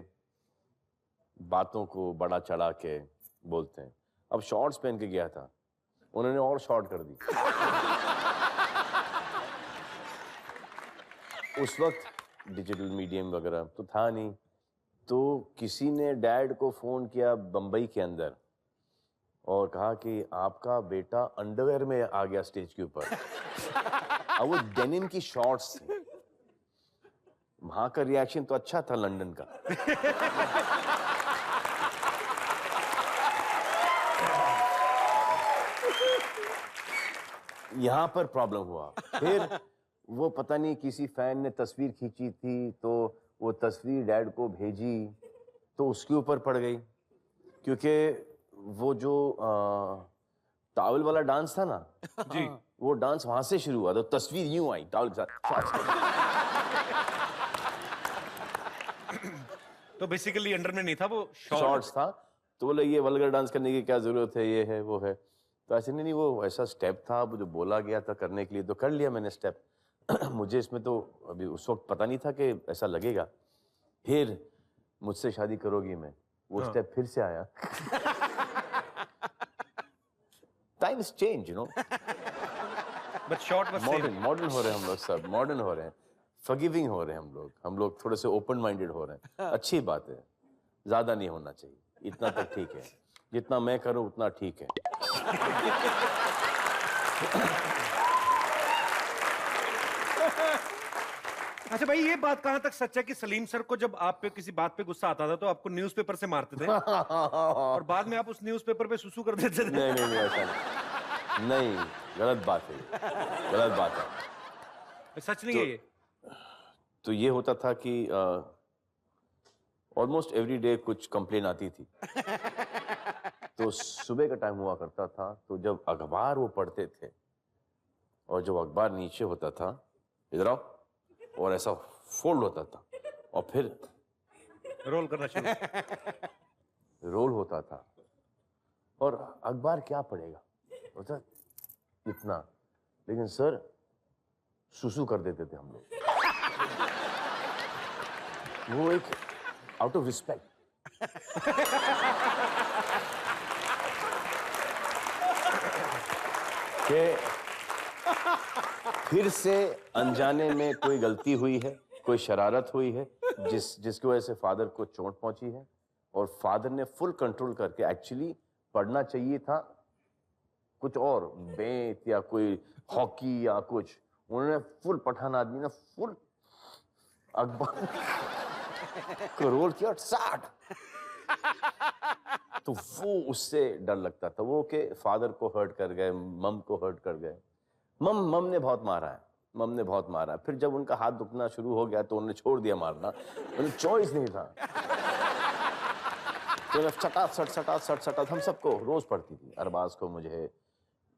[SPEAKER 8] बातों को बड़ा चढ़ा के बोलते हैं। अब शॉर्ट्स पहन के गया था, उन्होंने और शॉर्ट कर दी। उस वक्त डिजिटल मीडियम वगैरह तो था नहीं, तो किसी ने डैड को फोन किया बंबई के अंदर और कहा कि आपका बेटा अंडरवेयर में आ गया स्टेज के ऊपर। अब वो डेनिम की शॉर्ट्स थी। वहां का रिएक्शन तो अच्छा था लंदन का। यहां पर प्रॉब्लम हुआ। फिर वो पता नहीं किसी फैन ने तस्वीर खींची थी, तो वो तस्वीर डैड को भेजी, तो उसके ऊपर पड़ गई, क्योंकि वो जो टॉवल वाला डांस था ना
[SPEAKER 7] जी,
[SPEAKER 8] वो डांस वहां से शुरू हुआ, तो तस्वीर यूं आई टॉवल के साथ।
[SPEAKER 7] तो बेसिकली अंडर में नहीं था, वो
[SPEAKER 8] शॉर्ट्स था। तो बोले ये वल्गर डांस करने की क्या जरूरत है, ये है वो है। तो ऐसे नहीं, वो ऐसा स्टेप था, वो जो बोला गया था करने के लिए, तो कर लिया मैंने स्टेप। मुझे इसमें तो अभी उस वक्त पता नहीं था कि ऐसा लगेगा। फिर मुझसे शादी करोगी मैं, वो स्टेप फिर से आया। Times change, you know.
[SPEAKER 7] But short was same.
[SPEAKER 8] Modern हो रहे हैं हम लोग, सब मॉडर्न हो रहे हैं, फॉरगिविंग हो रहे हैं हम लोग थोड़े से ओपन माइंडेड हो रहे हैं। अच्छी बात है, ज्यादा नहीं होना चाहिए, इतना तक ठीक है। जितना मैं करूं उतना ठीक है।
[SPEAKER 7] अच्छा भाई, ये बात कहां तक सच है कि सलीम सर को जब आप पे किसी बात पे गुस्सा आता था तो आपको न्यूज़पेपर से मारते थे और बाद में आप उस न्यूज़पेपर पे सुसु कर देते थे?
[SPEAKER 8] नहीं ऐसा नहीं, गलत बात है, गलत बात है।
[SPEAKER 7] सच नहीं है ये?
[SPEAKER 8] तो ये होता था कि ऑलमोस्ट एवरी डे कुछ कंप्लेन आती थी। तो सुबह का टाइम हुआ करता था, तो जब अखबार वो पढ़ते थे और जब अखबार नीचे होता था, इधर आओ, और ऐसा फोल्ड होता था और फिर
[SPEAKER 7] रोल करना शुरू।
[SPEAKER 8] रोल होता था और अखबार क्या पढ़ेगा, होता इतना, लेकिन सर सुसु कर देते थे हम लोग। वो एक आउट ऑफ रिस्पेक्ट। कि फिर से अनजाने में कोई गलती हुई है, कोई शरारत हुई है, जिसकी वजह से फादर को चोट पहुंची है, और फादर ने फुल कंट्रोल करके, एक्चुअली पढ़ना चाहिए था कुछ और बेत या कोई हॉकी या कुछ, उन्होंने फुल पठान आदमी ने फुल अकबर को रोल किया 60। तो वो उससे डर लगता था, वो के फादर को हर्ट कर गए, मम को हर्ट कर गए। मम ने बहुत मारा है, मम ने बहुत मारा है। फिर जब उनका हाथ दुखना शुरू हो गया तो उन्होंने छोड़ दिया मारना, उन्हें चॉइस नहीं था। तो सटासट हम सबको रोज पड़ती थी, अरबाज को, मुझे,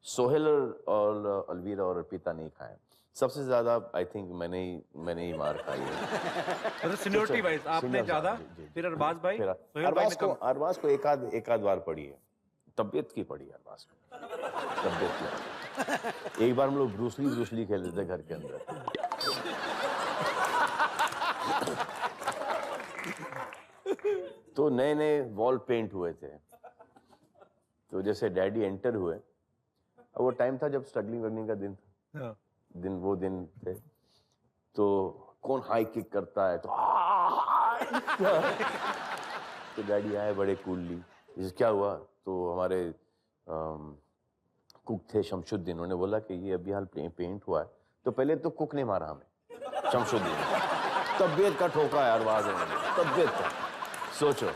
[SPEAKER 8] सोहेल और अलवीरा और अर्पिता नहीं खाए। सबसे ज्यादा आई थिंक मैंने ही मार खाई है।
[SPEAKER 7] मतलब सीनियरिटी वाइज आपने ज्यादा, फिर अरबाज भाई, सोहेल भाई ने कम।
[SPEAKER 8] अरबाज को एक आध बार पड़ी है, तबीयत की पड़ी है अरबाज को, तबीयत की। एक बार हम लोग ब्रूसली खेलते थे घर के अंदर। तो नए वॉल पेंट हुए थे, तो जैसे डैडी एंटर हुए, अब वो टाइम था जब स्ट्रगलिंग करने का दिन था, वो दिन थे, तो कौन हाई किक करता है, तो डैडी आए बड़े कूलली, इसे क्या हुआ? तो हमारे कुक थे शमशुद्दीन, उन्होंने बोला कि ये अभी हाल पेंट हुआ है। तो पहले तो कुक ने मारा हमें, शमशुद्दीन, तबीयत का ठोका है अरबाज ने, तबीयत का, सोचो।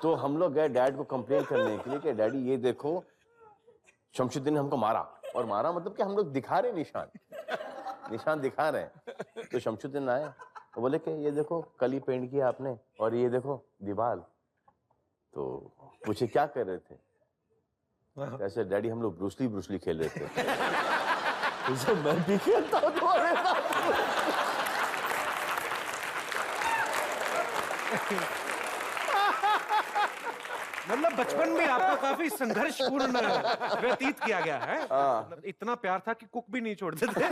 [SPEAKER 8] तो हम लोग गए डैड को कंप्लेन करने के लिए कि डैडी ये देखो शमशुद्दीन ने हमको मारा, और मारा मतलब कि हम लोग दिखा रहे निशान दिखा रहे हैं। तो शमशुद्दीन आए, तो बोले कि ये देखो कल ही पेंट किया आपने, और ये देखो दीवार। तो पूछे क्या कर रहे थे? ऐसे डैडी हम लोग ब्रूसली खेल रहे थे। मैं भी खेलता हूँ तुम्हारे साथ।
[SPEAKER 7] मतलब बचपन में आपका काफी संघर्षपूर्ण व्यतीत किया गया है। मतलब इतना प्यार था कि कुक भी नहीं छोड़ते थे।